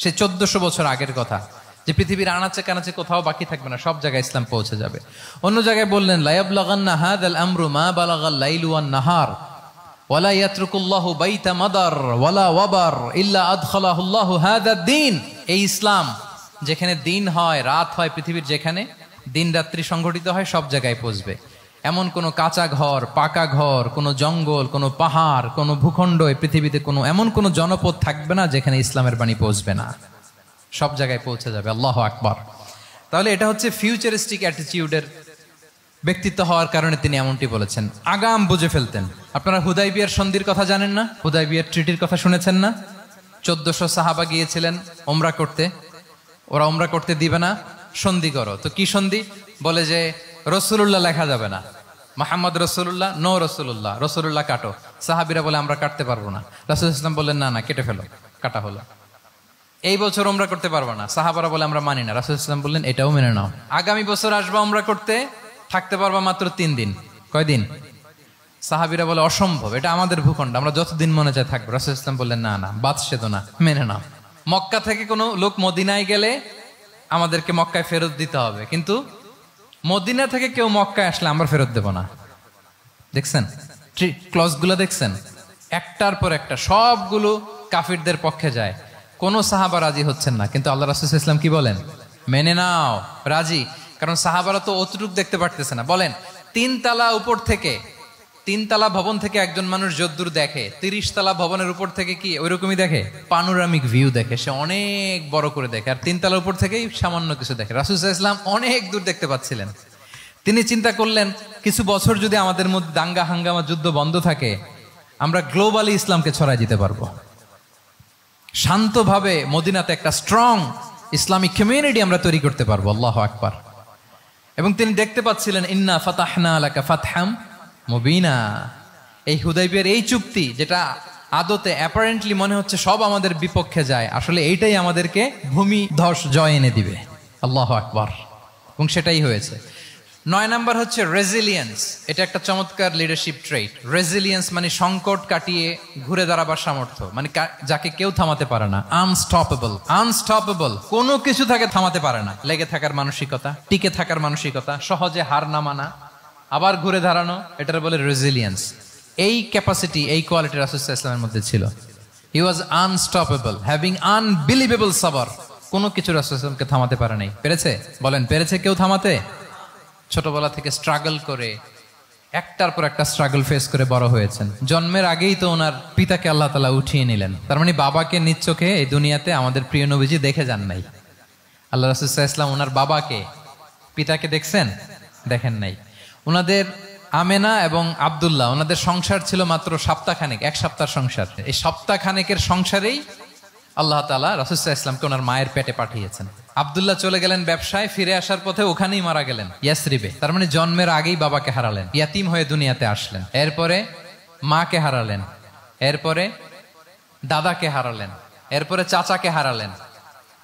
S1: সে 1400 বছর আগের কথা, যে পৃথিবীর আনাচে কানাচে কোথাও বাকি থাকবে না, সব জায়গায় ইসলাম পৌঁছে যাবে। অন্য জায়গায় বললেন লা ইয়াবলাগান্না হাযাল আমরু মা বালাগাল লাইলু ওয়ান নাহার ওয়ালা ইয়াতরুকুল্লাহু বাইতা মাদার ওয়ালা ওয়াবার ইল্লা আদখালাহুল্লাহু হাযাদ দ্বীন। এই ইসলাম যেখানে দিন হয় রাত হয়, পৃথিবীর যেখানে দিন রাত্রি সংগঠিত হয়, সব জায়গায় পৌঁছবে। এমন কোনো কাঁচা ঘর, পাকা ঘর, কোনো জঙ্গল, কোনো পাহাড়, কোনো ভূখণ্ড, এই পৃথিবীতে কোনো এমন কোনো জনপদ থাকবে না যেখানে ইসলামের বাণী পৌঁছবে না, সব জায়গায় পৌঁছে যাবে। আল্লাহু আকবার। তাহলে এটা হচ্ছে ফিউচারিস্টিক অ্যাটিটিউডের ব্যক্তিত্ব হওয়ার কারণে তিনি এমনটি বলেছেন। আগাম বুঝে ফেলতেন। আপনারা হুদাইবিয়ার সন্ধির কথা জানেন না? হুদাইবিয়ার ট্রিটির কথা শুনেছেন না? 1400 সাহাবা গিয়েছিলেন ওমরা করতে, ওরা ওমরা করতে দিবে না, সন্ধি করো। তো কি সন্ধি? বলে যে রসুল্লাহ লেখা যাবে না, মোহাম্মদ রসুল্লাহ, নো রসুল্লাহ, রসুল্লাহ কাটো। সাহাবিরা বলে আমরা কাটতে পারবো না। রাসূল ইসলাম বললেন না না, কেটে ফেলো। কাটা হলো। এই বছর ওমরা করতে পারবো না, সাহাবারা বলে আমরা মানি না। রাসূল ইসলাম বললেন এটাও মেনে নাও। আগামী বছর আসবা ওমরা করতে, থাকতে পারবা মাত্র 3 দিন। কয়দিন? সাহাবিরা বলে অসম্ভব, এটা আমাদের ভূখণ্ড, আমরা যতদিন মনে চায় থাকবো। রাসূল ইসলাম বললেন না না, বাদশাহ না, মেনে নাও। মক্কা থেকে কোনো লোক মদিনায় গেলে আমাদেরকে মক্কায় ফেরত দিতে হবে, কিন্তু মদিনা থেকে কেউ মক্কায় আসলে আমরা ফেরত দেব না। দেখছেন ক্লজগুলো? দেখছেন একটার পর একটা সবগুলো কাফিরদের পক্ষে যায়। কোন সাহাবা রাজি হচ্ছেন না, কিন্তু আল্লাহ রাসূল সাল্লাল্লাহু আলাইহি ওয়াসাল্লাম কি বলেন? মেনে নাও, রাজি। কারণ সাহাবারা তো অতটুক দেখতে পারতেছে না। বলেন 3 তালা উপর থেকে, 3 তালা ভবন থেকে একজন মানুষ যদ্দূর দেখে, 30 তালা ভবনের উপর থেকে কি ওইরকমই দেখে? পানোরামিক ভিউ দেখে, সে অনেক বড় করে দেখে। আর 3 তালার উপর থেকেই সামান্য কিছু দেখে। রাসূল সাল্লাল্লাহু আলাইহি ওয়াসাল্লাম অনেক দূর দেখতে পাচ্ছিলেন। তিনি চিন্তা করলেন কিছু বছর যদি আমাদের মধ্যে দাঙ্গা হাঙ্গামা যুদ্ধ বন্ধ থাকে, আমরা গ্লোবালি ইসলামকে ছড়াই দিতে পারবো। শান্তভাবে মদিনাতে একটা স্ট্রং ইসলামিক কমিউনিটি আমরা তৈরি করতে পারবো। আল্লাহু আকবার। এবং তিনি দেখতে পাচ্ছিলেন ইন্না ফাতাহনা লাকা ফাতহাম মুবিনা। এই হুদাইবিয়ার এই চুক্তি, যেটা আদতে অ্যাপারেন্টলি মনে হচ্ছে সব আমাদের বিপক্ষে যায়, আসলে এইটাই আমাদেরকে ভূমি ধস জয় এনে দিবে। আল্লাহু আকবার। এবং সেটাই হয়েছে। 9 নাম্বার হচ্ছে রেজিলিয়েন্স। এটা একটা চমৎকার লিডারশিপ ট্রেট। রেজিলিয়েন্স মানে সংকট কাটিয়ে ঘুরে দাঁড়াবার সামর্থ্য, মানে যাকে কেউ থামাতে পারে না। আনস্টপেবল, আনস্টপেবল, কোনো কিছু তাকে থামাতে পারে না। লেগে থাকার মানসিকতা, টিকে থাকার মানসিকতা, সহজে হার না মানা, আবার ঘুরে দাঁড়ানো, এটার বলে রেজিলিয়েন্স। এই ক্যাপাসিটি, এই কোয়ালিটি রাসূল সাল্লাল্লাহু আলাইহি ওয়াসাল্লামের মধ্যে ছিল। হি ওয়াজ আনস্টপেবল, হ্যাভিং আনবিলিভেবল সাবর। কোনো কিছু রাসূল সাল্লাল্লাহু আলাইহি ওয়াসাল্লামকে থামাতে পারে নাই। পেরেছে? বলেন পেরেছে কেউ থামাতে? ছোটবেলা থেকে স্ট্রাগল করে একটার পর একটা স্ট্রাগল ফেস করে বড় হয়েছেন। জন্মের আগেই তো ওনার পিতাকে আল্লাহ তাআলা উঠিয়ে নিলেন। তার মানে বাবাকে নিজ চোখে এই দুনিয়াতে আমাদের প্রিয় নবীজি দেখে যান নাই। আল্লাহ রাসূল সাল্লাল্লাহু আলাইহি ওয়াসাল্লাম ওনার বাবাকে, পিতাকে দেখছেন? দেখেন নাই। ওনাদের আমেনা এবং আব্দুল্লাহ, ওনাদের সংসার ছিল মাত্র সপ্তাহখানেক, 1 সপ্তাহ সংসার। এই সপ্তাহখানেকের সংসারেই আল্লাহ তাআলা রাসূল সাল্লাল্লাহু আলাইহি ওয়াসাল্লামকে ওনার মায়ের পেটে পাঠিয়েছেন। আব্দুল্লাহ চলে গেলেন ব্যবসায়, ফিরে আসার পথে ওখানেই মারা গেলেন, ইয়াসরিবে। তার মানে জন্মের আগেই বাবাকে হারালেন, ইয়াতিম হয়ে দুনিয়াতে আসলেন। এরপরে মাকে হারালেন, এরপরে দাদাকে হারালেন, এরপরে চাচাকে হারালেন।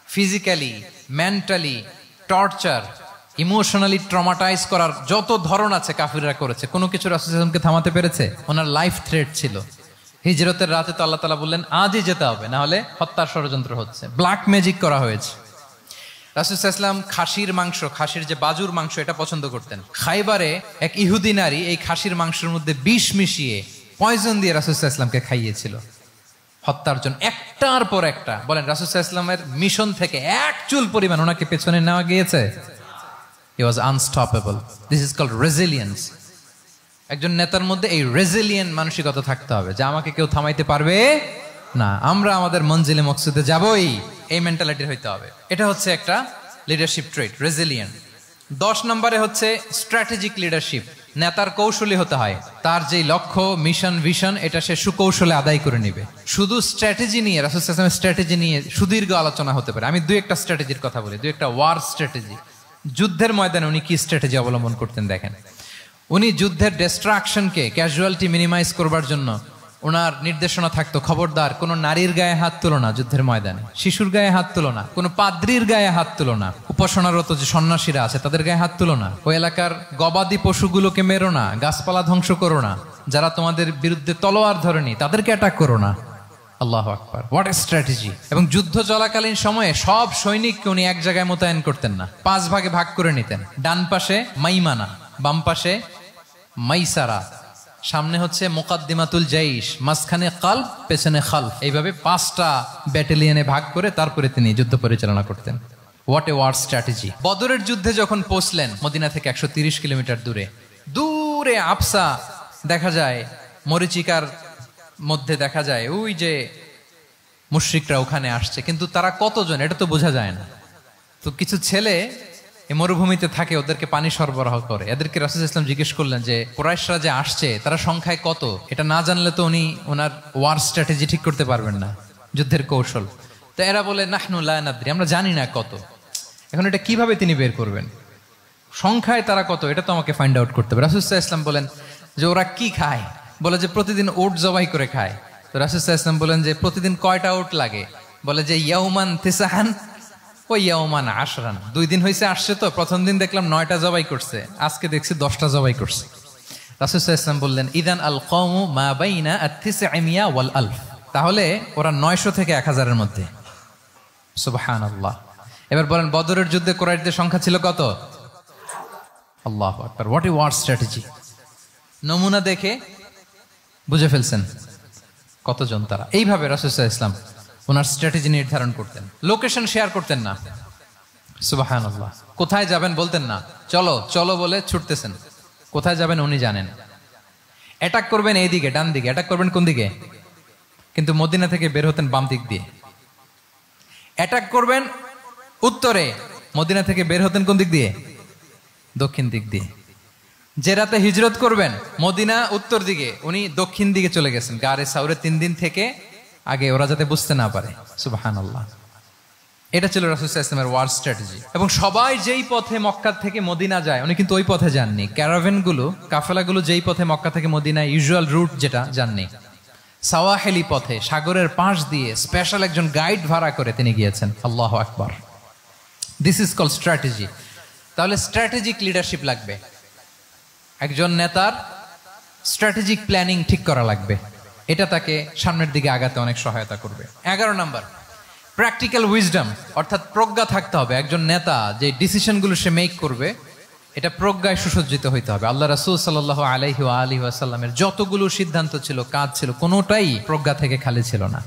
S1: Physically, mentally torture, emotionally traumatise করার যত ধরন আছে কাফিররা করেছে। কোনো কিছু রাসূল সাল্লাল্লাহু আলাইহি ওয়াসাল্লামকে থামাতে পেরেছে? ওনার লাইফ থ্রেট ছিল। হিজরতের রাতে তো আল্লাহ তাআলা বললেন আজই যেতে হবে, না হলে হত্যার ষড়যন্ত্র হচ্ছে, ব্ল্যাক ম্যাজিক করা হয়েছে। রাসূল সাল্লাল্লাহু আলাইহি ওয়াসাল্লাম খাসির মাংস, খাসির যে বাজুর মাংস, এটা পছন্দ করতেন। খাইবারে এক ইহুদি নারী এই খাসির মাংসের মধ্যে বিষ মিশিয়ে, পয়জন দিয়ে রাসূল সাল্লাল্লাহু আলাইহি ওয়াসাল্লামকে খাইয়েছিল হত্যার জন্য। একটার পর একটা। বলেন রাসূল সাল্লাল্লাহু আলাইহি ওয়াসাল্লামের মিশন থেকে এক চুল পরিমাণ ওনাকে পেছনে নেওয়া গিয়েছে? He was unstoppable. This is called resilience. একজন নেতার মধ্যে এই রেজিলিয়েন্ট মানসিকতা থাকতে হবে যে আমাকে কেউ থামাইতে পারবে না, আমরা আমাদের মঞ্জিলে মকসুদে যাবই, এই মেন্টালিটির হইতে হবে। এটা হচ্ছে একটা লিডারশিপ ট্রেট, রেজিলিয়েন্ট। 10 নম্বরে হচ্ছে স্ট্র্যাটেজিক লিডারশিপ। নেতার কৌশলী হতে হয়। তার যেই লক্ষ্য, মিশন, ভিশন, এটা সে সুকৌশলে আদায় করে নিবে। শুধু স্ট্র্যাটেজি নিয়ে, রাসূল সাল্লাল্লাহু আলাইহি ওয়াসাল্লামের স্ট্র্যাটেজি নিয়ে সুদীর্ঘ আলোচনা হতে পারে। আমি 2-1টা স্ট্র্যাটেজির কথা বলি, 2-1টা ওয়ার স্ট্র্যাটেজি। যুদ্ধের ময়দানে উনি কি স্ট্র্যাটেজি অবলম্বন করতেন দেখেন। উনি যুদ্ধের ডিস্ট্রাকশনকে, ক্যাজুয়ালিটি মিনিমাইজ করবার জন্য ওনার নির্দেশনা থাকতো, খবরদার কোনো নারীর গায়ে হাত তুলো না যুদ্ধের ময়দানে, শিশুর গায়ে হাত তুলো না, কোনো পাদ্রীর গায়ে হাত তুলো না, উপাসনারত যে সন্ন্যাসীরা আছে তাদের গায়ে হাত তুলো না, ওই এলাকার গবাদি পশুগুলোকে মেরো না, গাছপালা ধ্বংস করো না, যারা তোমাদের বিরুদ্ধে তলোয়ার ধরেনি তাদেরকে অ্যাটাক করো না। আল্লাহু আকবার, হোয়াট এ স্ট্র্যাটেজি। এবং যুদ্ধ চলাকালীন সময়ে সব সৈনিককে উনি এক জায়গায় মোতায়েন করতেন না, 5 ভাগে ভাগ করে নিতেন। ডান পাশে মাইমানা, বাম পাশে মাইসারা, সামনে হচ্ছে মুকাদ্দিমাতুল জাইশ, মাঝখানে কালব, পেছনে খালফ। এইভাবে 5টা ব্যাটালিয়নে ভাগ করে তারপরে তিনি যুদ্ধ পরিচালনা করতেন। What a war strategy. বদরের যুদ্ধে যখন পৌঁছলেন মদিনা থেকে 130 কিলোমিটার দূরে, দূরে আফসা দেখা যায়, মরিচিকার মধ্যে দেখা যায় ওই যে মুশরিকরা ওখানে আসছে, কিন্তু তারা কতজন এটা তো বোঝা যায় না। তো কিছু ছেলে এই মরুভূমিতে থাকে, ওদেরকে পানি সরবরাহ করে। এদেরকে রাসূল ইসলাম জিজ্ঞেস করলেন যে কুরাইশরা যে আসছে তারা সংখ্যায় কত, এটা না জানলে তো উনি ওনার ওয়ার স্ট্র্যাটেজি ঠিক করতে পারবেন না, যুদ্ধের কৌশল। তো এরা বলে নাহনু লা নাদরি, আমরা জানি না কত। এখন এটা কিভাবে তিনি বের করবেন, সংখ্যায় তারা কত, এটা তো আমাকে ফাইন্ড আউট করতে হবে। রাসূল সাল্লাল্লাহু আলাইহি ওয়াসাল্লাম বলেন যে ওরা কি খায়, বলে যে প্রতিদিন ওট জবাই করে খায়। তো রাসূল সাল্লাল্লাহু আলাইহি ওয়াসাল্লাম বলেন যে প্রতিদিন কয়টা ওট লাগে, বলে যে ইয়াউমান তিসআন ওই ইয়াউমান আশরান, 2 দিন হয়েছে আসছে, তো প্রথম দিন দেখলাম 9টা জবাই করছে, আজকে দেখছি 10টা জবাই করছে। রাসূল সাল্লাল্লাহু আলাইহি ওয়াসাল্লাম বললেন ইদান আল কওমু মা বাইনা আত-তিসআমিয়া ওয়াল আলফ, তাহলে ওরা 900 থেকে 1000 এর মধ্যে। সুবহানাল্লাহ। এবার বলেন বদরের যুদ্ধে কুরাইশদের সংখ্যা ছিল কত? আল্লাহু আকবার, হোয়াট এ ওয়ার স্ট্র্যাটেজি। নমুনা দেখে বুঝে ফেলছেন কতজন তারা। এইভাবে রাসূল সাল্লাল্লাহু আলাইহি ওয়াসাল্লাম ওনার স্ট্র্যাটেজি নির্ধারণ করতেন। লোকেশন শেয়ার করতেন না, সুবহানাল্লাহ। কোথায় যাবেন বলতেন না, চলো চলো বলে ছুটতেছেন। কোথায় যাবেন উনি জানেন। অ্যাটাক করবেন এই দিকে, ডান দিকে, অ্যাটাক করবেন কোন দিকে, কিন্তু মদিনা থেকে বের হতেন বাম দিক দিয়ে। অ্যাটাক করবেন উত্তরে, মদিনা থেকে বের হতেন কোন দিক দিয়ে, দক্ষিণ দিক দিয়ে। যে রাতে হিজরত করবেন মদিনা উত্তর দিকে, উনি দক্ষিণ দিকে চলে গেছেন গারে সাউরে 3 দিন থেকে আগে, ওরা যাতে বুঝতে না পারে। সুবহানাল্লাহ। এটা ছিল রাসূল সাল্লাল্লাহু আলাইহি ওয়াসাল্লামের ওয়ার স্ট্র্যাটেজি। এবং সবাই যেই পথে মক্কা থেকে মদিনা যায় উনি কিন্তু ওই পথে যাননি। ক্যারাভেনগুলো, কাফেলাগুলো যেই পথে মক্কা থেকে মদিনা ইউজুয়াল রুট যেটা, যাননি। সাওয়াহিলি পথে, সাগরের পাশ দিয়ে স্পেশাল একজন গাইড ভাড়া করে তিনি গিয়েছেন। আল্লাহু আকবার। This is called strategy. তাহলে স্ট্র্যাটেজিক লিডারশিপ লাগবে, একজন নেতার স্ট্র্যাটেজিক প্ল্যানিং ঠিক করা লাগবে। এটা তাকে সামনের দিকে আগাতে অনেক সহায়তা করবে। 11 নাম্বার, প্র্যাকটিক্যাল উইজডম, অর্থাৎ প্রজ্ঞা থাকতে হবে। একজন নেতা যে ডিসিশনগুলো সে মেক করবে এটা প্রজ্ঞায় সুসজ্জিত হইতে হবে। আল্লাহ রাসূল সাল্লাল্লাহু আলাইহি ওয়া আলিহি ওয়াসাল্লামের যতগুলো সিদ্ধান্ত ছিল, কাজ ছিল, কোনোটাই প্রজ্ঞা থেকে খালি ছিল না,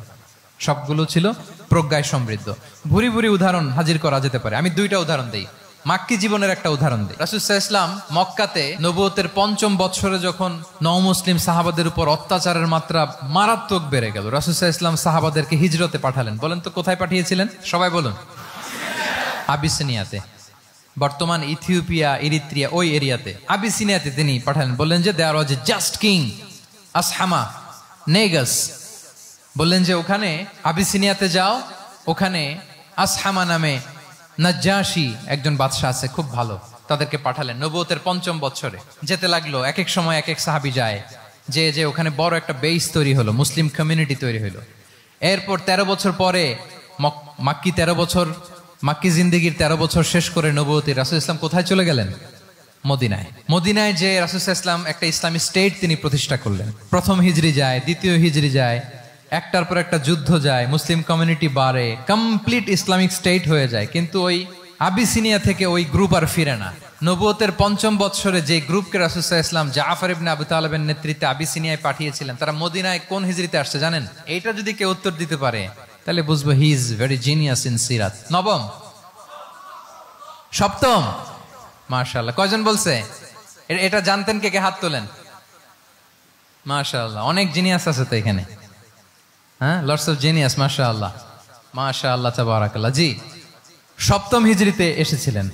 S1: সবগুলো ছিল প্রজ্ঞায় সমৃদ্ধ। ভুরি ভুরি উদাহরণ হাজির করা যেতে পারে। আমি 2টা উদাহরণ দেই, মাক্কি জীবনের একটা উদাহরণ দিই। রাসূল সাল্লাল্লাহু আলাইহি ওয়াসাল্লাম মক্কাতে নবুয়তের 5ম বছরে যখন নও-মুসলিম সাহাবাদের উপর অত্যাচারের মাত্রা মারাত্মক বেড়ে গেল, রাসূল সাল্লাল্লাহু আলাইহি ওয়াসাল্লাম সাহাবাদেরকে হিজরতে পাঠালেন। বলেন তো কোথায় পাঠিয়েছিলেন, সবাই বলুন। আবিসিনিয়াতে, বর্তমান ইথিওপিয়া, ইরিত্রিয়া, ওই এরিয়াতে, আবিসিনিয়াতে তিনি পাঠালেন। বললেন যে দেয়ার ওয়াজ এ জাস্ট কিং আসহামা নেগাস, বললেন যে ওখানে আবিসিনিয়াতে যাও, ওখানে আসহামা নামে নাজ্জাশী একজন বাদশাহ আছে, খুব ভালো। তাদেরকে পাঠালেন নবুয়তের 5ম বছরে। যেতে লাগলো, এক এক সময় এক এক সাহাবী যায়, যে যে ওখানে বড় একটা বেস তৈরি হলো, মুসলিম কমিউনিটি তৈরি হলো। এরপর 13 বছর পরে মাক্কি 13 বছর, মাক্কি জিন্দেগির 13 বছর শেষ করে নবুয়তের রাসূল ইসলাম কোথায় চলে গেলেন, মদিনায়। মদিনায় যে রাসূল ইসলাম একটা ইসলামী স্টেট তিনি প্রতিষ্ঠা করলেন। প্রথম হিজরি যায়, দ্বিতীয় হিজরি যায়, একটার পর একটা যুদ্ধ যায়, মুসলিম কমিউনিটি বাড়ে, কমপ্লিট ইসলামিক স্টেট হয়ে যায়। কিন্তু ওই আবিসিনিয়া থেকে ওই গ্রুপ আর ফিরে না। নবুয়তের 5ম বছরে যে গ্রুপকে রাসূল সাল্লাল্লাহু আলাইহি ওয়াসাল্লাম জাফর ইবনে আবু তালেবের নেতৃত্বে আবিসিনিয়ায় পাঠিয়েছিলেন, তারা মদিনায় কোন হিজরিতে আসছে জানেন? এইটা যদি কেউ উত্তর দিতে পারে তাহলে বুঝবো he is very genius in সিরাত। 9ম, 7ম, মাশাআল্লাহ। কয়জন বলছে? এটা জানতেন কে কে? হাত তোলেন। মাশাআল্লাহ, অনেক জিনিয়াস আছে তো এখানে। হ্যাঁ, লটস অফ জিনিয়াস, মাশাআল্লাহ, মাশাআল্লাহ, তাবারাকাল্লাহ। জি, 7ম হিজরিতে এসেছিলেন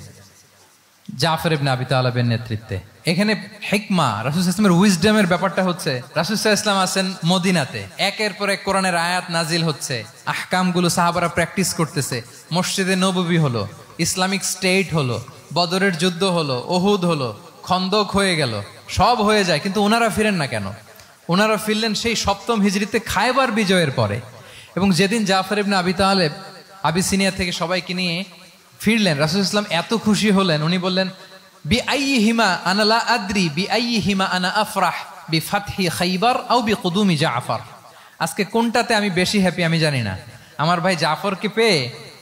S1: জাফর ইবনে আবি তালেবের নেতৃত্বে। এখানে হিকমা, রাসূল সাল্লাল্লাহু আলাইহি ওয়াসাল্লামের উইজডমের ব্যাপারটা হচ্ছে, রাসূল সাল্লাল্লাহু আলাইহি ওয়াসাল্লাম আছেন মদিনাতে, একের পর এক কোরআনের আয়াত নাজিল হচ্ছে, আহকামগুলো সাহাবারা প্র্যাকটিস করতেছে, মসজিদে নববী হলো, ইসলামিক স্টেট হলো, বদরের যুদ্ধ হলো, উহুদ হলো, খন্দক হয়ে গেল, সব হয়ে যায়, কিন্তু ওনারা ফিরেন না কেন? ওনারা ফিরলেন সেই 7ম হিজরিতে খায়বার বিজয়ের পরে। এবং যেদিন জাফর ইবনে আবি তালেব আবিসিনিয়া থেকে সবাইকে নিয়ে ফিরলেন, রাসূল ইসলাম এত খুশি হলেন, উনি বললেন বি আইয়িহিমা আনা লা আদরি বি আইয়িহিমা আনা আফরাহ বি ফাতহি খাইবার আও বি কুদুমি জাফর। আজকে কোনটাতে আমি বেশি হ্যাপি আমি জানি না, আমার ভাই জাফরকে পেয়ে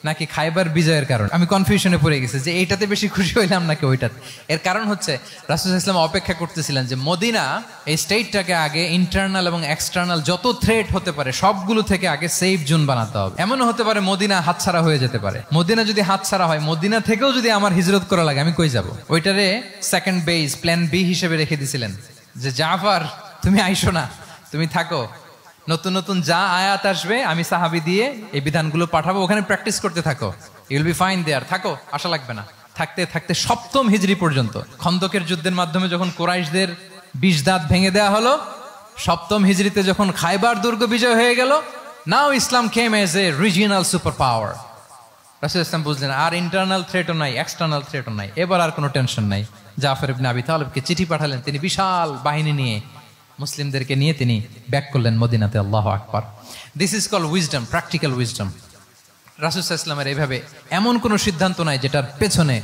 S1: নাকি খাইবার বিজয়ের কারণ। আমি কনফিউশনে পড়ে গেছি যে এইটাতে বেশি খুশি হইলাম নাকি ওইটাতে। এর কারণ হচ্ছে রাসূল সাল্লাল্লাহু আলাইহি ওয়াসাল্লাম অপেক্ষা করতেছিলেন যে মদিনা এই স্টেটটাকে আগে ইন্টারনাল এবং এক্সটার্নাল যত থ্রেট হতে পারে সবগুলো থেকে আগে সেফ জোন বানাতে হবে। এমনও হতে পারে মদিনা হাতছাড়া হয়ে যেতে পারে। মদিনা যদি হাতছাড়া হয়, মদিনা থেকেও যদি আমার হিজরত করা লাগে, আমি কই যাব? ওইটারে সেকেন্ড বেস, প্ল্যান বি হিসেবে রেখে দিয়েছিলেন যে জাফর তুমি আইসো না, তুমি থাকো, নতুন নতুন যা আয়াত আসবে আমি সাহাবী দিয়ে এই বিধানগুলো পাঠাবো, ওখানে প্র্যাকটিস করতে থাকো, ইউ উইল বি ফাইন দেয়ার, থাকো, আশা লাগবে না। থাকতে থাকতে সপ্তম হিজরি পর্যন্ত, খন্দকের যুদ্ধের মাধ্যমে যখন কুরাইশদের 20 দাঁত ভেঙে দেওয়া হলো, সপ্তম হিজরিতে যখন খাইবার দুর্গ বিজয় হয়ে গেল, now Islam came as a regional super power. রাসূল ইসলাম বুঝলেন আর ইন্টারনাল থ্রেটও নাই, এক্সটার্নাল থ্রেটও নাই, এবার আর কোনো টেনশন নাই। জাফর ইবনে আবি তালেবকে চিঠি পাঠালেন, তিনি বিশাল বাহিনী নিয়ে মুসলিমদেরকে নিয়ে তিনি ব্যাক করলেন মদিনাতে। আল্লাহু আকবার। This is call wisdom, practical wisdom. রাসূল সাল্লাল্লাহু আলাইহি ওয়াসাল্লামের এইভাবে এমন কোনো সিদ্ধান্ত নাই যেটার পেছনে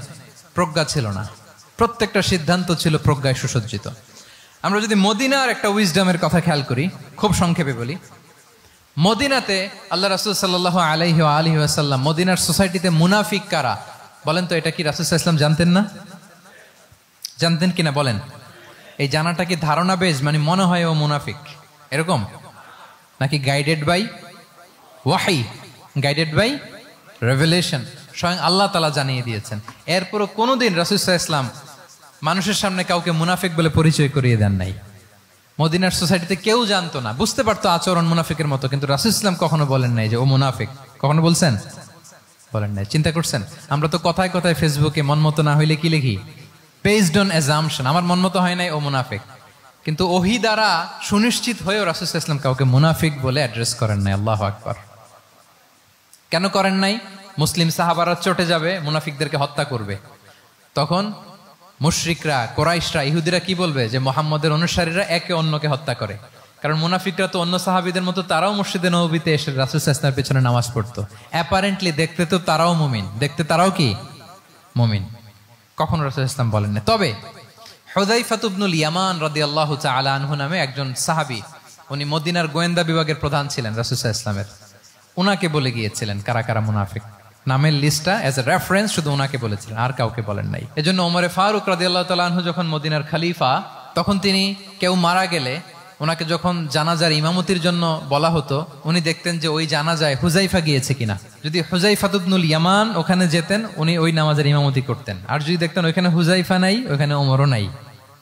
S1: প্রজ্ঞা ছিল না, প্রত্যেকটা সিদ্ধান্ত ছিল প্রজ্ঞায় সুসজ্জিত। আমরা যদি মদিনার একটা উইজডমের কথা খেয়াল করি, খুব সংক্ষেপে বলি, মদিনাতে আল্লাহ রাসূল সাল্লাল্লাহু আলাইহি ওয়া আলিহি ওয়াসাল্লাম, মদিনার সোসাইটিতে মুনাফিক কারা বলেন তো? এটা কি রাসূল সাল্লাল্লাহু আলাইহি ওয়াসাল্লাম জানতেন না? জানতেন কিনা বলেন? এই জানাটা কি ধারণা বেজ, মানে মনে হয় ও মুনাফিক এরকম, নাকি গাইডেড বাই ওয়াহি, গাইডেড বাই রেভেলেশন? স্বয়ং আল্লাহ তাআলা জানিয়ে দিয়েছেন। এরপরও কোনোদিন রাসূল সাল্লাল্লাহু আলাইহি ওয়াসাল্লাম মানুষের সামনে কাউকে মুনাফিক বলে পরিচয় করিয়ে দেন নাই। মদিনার সোসাইটিতে কেউ জানতো না, বুঝতে পারতো আচরণ মুনাফিকের মতো, কিন্তু রাসূল সাল্লাল্লাহু আলাইহি ওয়াসাল্লাম কখনো বলেন নাই যে ও মুনাফিক। কখনো বলছেন? বলেন নাই। চিন্তা করছেন? আমরা তো কথায় কথায় ফেসবুকে মন মতো না হইলে কি লিখি? বেসড অন অ্যাজাম্পশন, আমার মন মতো হয় নাই, ও মুনাফিক। কিন্তু ওহী দ্বারা সুনিশ্চিত হয়েও রাসূল সাল্লাল্লাহু আলাইহি ওয়াসাল্লাম কাউকে মুনাফিক বলে অ্যাড্রেস করেন নাই। আল্লাহু আকবার। কেন করেন নাই? মুসলিম সাহাবারা চটে যাবে, মুনাফিকদেরকে হত্যা করবে, তখন মুশরিকরা, কোরাইশরা, ইহুদিরা কি বলবে? যে মুহাম্মদের অনুসারীরা একে অন্যকে হত্যা করে। কারণ মুনাফিকরা তো অন্য সাহাবীদের মতো তারাও মসজিদে নববীতে এসে রাসূল সাল্লাল্লাহু আলাইহি ওয়াসাল্লামের পেছনে নামাজ পড়তো। অ্যাপারেন্টলি দেখতে তো তারাও মুমিন, দেখতে তারাও কি মুমিন। কখনো রাসূল সাল্লাল্লাহু আলাইহি ওয়াসাল্লাম বলেন না। তবে হুযায়ফা ইবনুল ইয়ামান রাদিয়াল্লাহু তাআলা আনহু নামে একজন সাহাবী, উনি মদিনার গোয়েন্দা বিভাগের প্রধান ছিলেন রাসূল সাল্লাল্লাহু আলাইহি ওয়াসাল্লামের। উনাকে বলে গিয়েছিলেন কারা কারা মুনাফিক, নামের লিস্টটা এজ এ রেফারেন্স শুধু উনাকে বলেছিলেন, আর কাউকে বলেন নাই। এজন্য ওমরে ফারুক রাদিয়াল্লাহু তাআলা আনহু যখন মদিনার খলিফা, তখন তিনি কেউ মারা গেলে ওনাকে যখন জানাজার ইমামতির জন্য বলা হতো, উনি দেখতেন যে ওই জানাজায় হুযায়ফা গিয়েছে কিনা। যদি হুযায়ফা ইবনুল ইয়ামান ওখানে যেতেন, উনি ওই নামাজের ইমামতি করতেন। আর যদি দেখতেন ওইখানে হুযায়ফা নাই, ওইখানে ওমরও নাই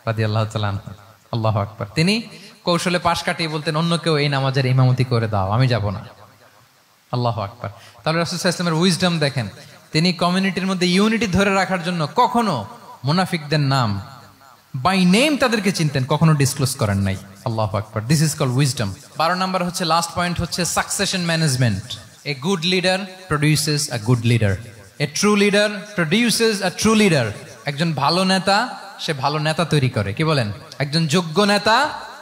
S1: রাদিয়াল্লাহু তাআলা আনহু, আল্লাহু আকবার, তিনি কৌশলে পাশ কাটিয়ে বলতেন অন্য কেউ এই নামাজের ইমামতি করে দাও, আমি যাব না। আল্লাহু আকবার। তাহলে রাসূল সাল্লাল্লাহু আলাইহি ওয়াসাল্লামের উইজডম দেখেন, তিনি কমিউনিটির মধ্যে ইউনিটি ধরে রাখার জন্য কখনো মুনাফিকদের নাম বাই নেম তাদেরকে চিনতেন, কখনো ডিসক্লোজ করেন নাই। আল্লাহু আকবার। This is called wisdom. 12 number হচ্ছে, লাস্ট পয়েন্ট হচ্ছে succession management. A good leader produces a good leader, a true leader produces a true leader. একজন ভালো নেতা সে ভালো নেতা তৈরি করে, কি বলেন? একজন যোগ্য নেতা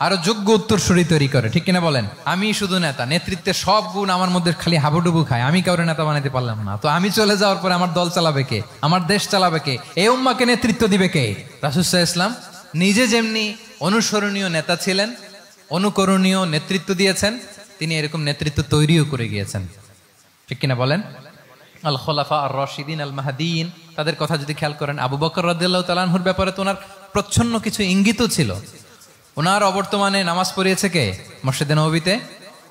S1: আরো যোগ্য উত্তরসূরি তৈরি করে, ঠিক কিনা বলেন? আমি শুধু নেতা, নেতৃত্বের সব গুণ আমার মধ্যে খালি হাবুডুবু খায়, আমি কাউরে নেতা বানাতে পারলাম না, তো আমি চলে যাওয়ার পরে আমার দল চালাবে কে? আমার দেশ চালাবে কে? এই উম্মাহকে নেতৃত্ব দিবে কে? রাসূল সাল্লাল্লাহু আলাইহি ওয়াসাল্লাম নিজে যেমনি অনুসরণীয় নেতা ছিলেন, অনুকরণীয় নেতৃত্ব দিয়েছেন, তিনি এরকম নেতৃত্ব তৈরিও করে গিয়েছেন, ঠিক কিনা বলেন? আল খোলাফা আর রাশিদিন আল মাহদিয়িন, তাদের কথা যদি খেয়াল করেন, আবু বকর রাদিয়াল্লাহু তাআলা আনহুর ব্যাপারে তো ওনার প্রচ্ছন্ন কিছু ইঙ্গিতও ছিল। ওনার অবর্তমানে নামাজ পড়িয়েছে কে মসজিদে নববীতে?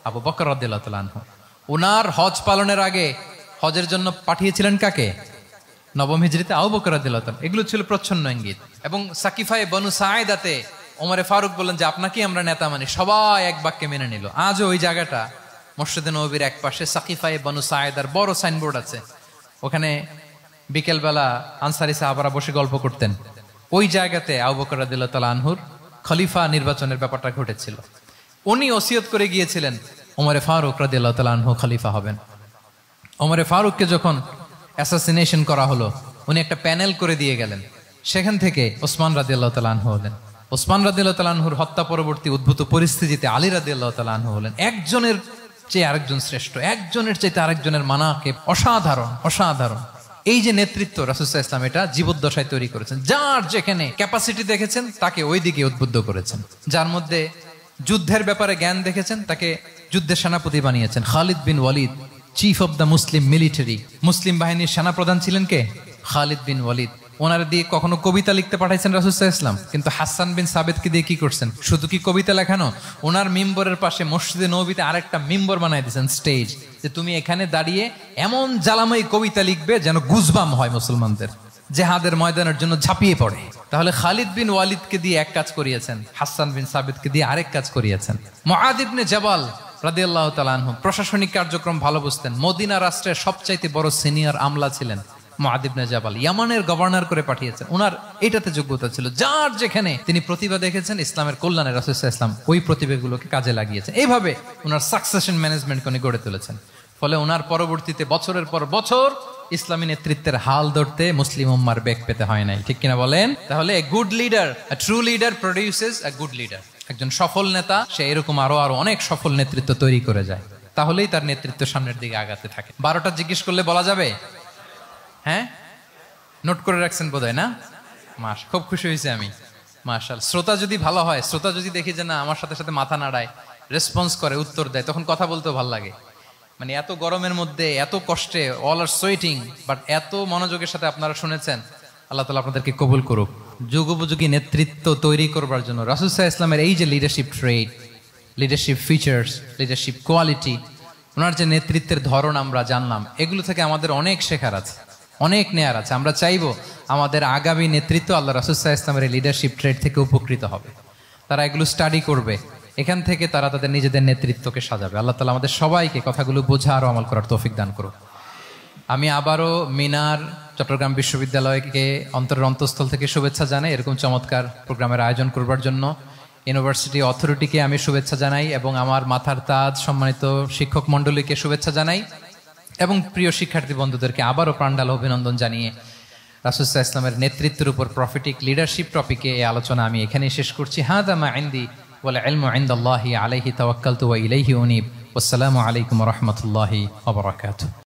S1: আবু বকর রাদিয়াল্লাহু তাআলা আনহু। ওনার হজ পালনের আগে হজের জন্য পাঠিয়েছিলেন কাকে? নবম হিজরিতে আবু বকর রাদিয়াল্লাহু তাআলা। এগুলো ছিল প্রচ্ছন্ন ইঙ্গিত। এবং সাকিফায়ে বনু সাঈদাতে ওমরে ফারুক বললেন যে আপনাকেই আমরা নেতা মানি, সবাই এক বাক্যে মেনে নিল। আজও ওই জায়গাটা মসজিদে নববীর এক পাশে সাকিফায়ে বনু সাঈদার বড় সাইনবোর্ড আছে, ওখানে বিকেলবেলা আনসারী সাহাবারা বসে গল্প করতেন। ওই জায়গাতে আবু বকর রাদিয়াল্লাহু তাআলা আনহুর খলিফা নির্বাচনের ব্যাপারটা ঘটেছিল। উনি ওসিয়ত করে গিয়েছিলেন ওমরে ফারুক রাদিয়াল্লাহু তাআলা আনহু খলিফা হবেন। ওমরে ফারুককে যখন অ্যাসাসিনেশন করা হলো, উনি একটা প্যানেল করে দিয়ে গেলেন। সেখান থেকে ওসমান রাদিয়াল্লাহু তাআলা আনহু হলেন। ওসমান রাদিয়াল্লাহু তাআলা আনহুর হত্যা পরবর্তী উদ্ভূত পরিস্থিতিতে আলী রাদিয়াল্লাহু তাআলা আনহু হলেন। একজনের চেয়ে আরেকজন শ্রেষ্ঠ, একজনের চাইতে আরেকজনের মানাকিব অসাধারণ, অসাধারণ। এই যে নেতৃত্ব রাসূল সাল্লাল্লাহু আলাইহি ওয়াসাল্লাম এটা জীবদ্দশায় তৈরি করেছেন। যার যেখানে ক্যাপাসিটি দেখেছেন তাকে ওই দিকে উদ্বুদ্ধ করেছেন। যার মধ্যে যুদ্ধের ব্যাপারে জ্ঞান দেখেছেন তাকে যুদ্ধের সেনাপতি বানিয়েছেন। Khalid bin Walid, chief of the Muslim military, মুসলিম বাহিনীর সেনাপ্রধান ছিলেন কে? খালিদ বিন ওয়ালিদ। ওনার দিয়ে কখনো কবিতা লিখতে পাঠাইছেন রাসূল সাল্লাল্লাহু আলাইহি ওয়াসাল্লাম, কিন্তু হাসান বিন সাবিতকে দিয়ে কি করছেন? শুধু কি কবিতা লেখানো, ওনার মিম্বরের পাশে মসজিদে নববীতে আরেকটা মিম্বর বানাই দিয়েছেন, স্টেজ, যে তুমি এখানে দাঁড়িয়ে এমন জ্বালাময়ী কবিতা লিখবে যেন গুজবাম হয় মুসলমানদের, জেহাদের ময়দানের জন্য ঝাঁপিয়ে পড়ে। তাহলে খালিদ বিন ওয়ালিদকে দিয়ে এক কাজ করিয়েছেন, হাসান বিন সাবিতকে দিয়ে আরেক কাজ করিয়েছেন। মুআয ইবনে জাবাল রাদিয়াল্লাহু তাআলা আনহু প্রশাসনিক কার্যক্রম ভালো বুঝতেন। মদিনা রাষ্ট্রের সবচাইতে বড় সিনিয়র আমলা ছিলেন মুআয ইবনে জাবাল, ইয়ামানের গভর্নর করে পাঠিয়েছেন। ওনার এটাতে যোগ্যতা ছিল, যার যেখানে তিনি প্রতিভা দেখেছেন ইসলামের কল্যাণে রাসূল সাল্লাল্লাহু আলাইহি ওয়াসাল্লাম ওই প্রতিভাগুলোকে কাজে লাগিয়েছেন। এইভাবে ওনার সাকসেশন ম্যানেজমেন্টকে উনি গড়ে তুলেছেন। ফলে ওনার পরবর্তীতে বছরের পর বছর ইসলামী নেতৃত্বের হাল ধরতে মুসলিম উম্মার বেগ পেতে হয় নাই, ঠিক কিনা বলেন? তাহলে good leader, true leader produces a good leader. একজন সফল নেতা সে এরকম আরো অনেক সফল নেতৃত্ব তৈরি করে যায়, তাহলেই তার নেতৃত্ব সামনের দিকে আগাতে থাকে। 12টা জিজ্ঞেস করলে বলা যাবে? হ্যাঁ, নোট করে রাখছেন বোধহয় না? খুব খুশি হয়েছে আমি, মাশাআল্লাহ। শ্রোতা যদি ভালো হয়, শ্রোতা যদি দেখি যে না আমার সাথে সাথে মাথা নাড়ায়, রেসপন্স করে, উত্তর দেয়, তখন কথা বলতেও ভালো লাগে। মানে এত গরমের মধ্যে, এত কষ্টে, অল আর সোয়েটিং, বাট এত মনোযোগের সাথে আপনারা শুনেছেন। আল্লাহ তাআলা আপনাদেরকে কবুল করুক। যুগোপযোগী নেতৃত্ব তৈরি করবার জন্য রাসূল সাল্লাল্লাহু আলাইহি ওয়াসাল্লামের এই যে লিডারশিপ ট্রেট, লিডারশিপ ফিচার্স, লিডারশিপ কোয়ালিটি, ওনার যে নেতৃত্বের ধরন আমরা জানলাম, এগুলো থেকে আমাদের অনেক শেখার আছে, অনেক নেয়ার আছে। আমরা চাইবো আমাদের আগামী নেতৃত্ব আল্লাহ রাসূল সাল্লাল্লাহু আলাইহি ওয়াসাল্লামের এই লিডারশিপ ট্রেট থেকে উপকৃত হবে। তারা এগুলো স্টাডি করবে, এখান থেকে তারা তাদের নিজেদের নেতৃত্বকে সাজাবে। আল্লাহ তাআলা আমাদের সবাইকে কথাগুলো বোঝা আর আমল করার তৌফিক দান করুক। আমি আবারও মিনার চট্টগ্রাম বিশ্ববিদ্যালয়কে অন্তরের অন্তঃস্থল থেকে শুভেচ্ছা জানাই এরকম চমৎকার প্রোগ্রামের আয়োজন করবার জন্য। ইউনিভার্সিটি অথরিটিকে আমি শুভেচ্ছা জানাই এবং আমার মাথার তাজ সম্মানিত শিক্ষক মণ্ডলীকে শুভেচ্ছা জানাই এবং প্রিয় শিক্ষার্থী বন্ধুদেরকে আবারও প্রাণঢাল অভিনন্দন জানিয়ে রাসূল সাল্লাল্লাহু আলাইহি ওয়াসাল্লামের নেতৃত্বের উপর প্রফিটিক লিডারশিপ টপিকে এই আলোচনা আমি এখানেই শেষ করছি। হাদা মা ইনদি ওয়াল ইলমু ইনদাল্লাহি আলাইহি তাওয়াক্কালতু ওয়া ইলাইহি উনীব। ওয়াসসালামু আলাইকুম ওয়া রাহমাতুল্লাহি ওয়া বারাকাতুহু।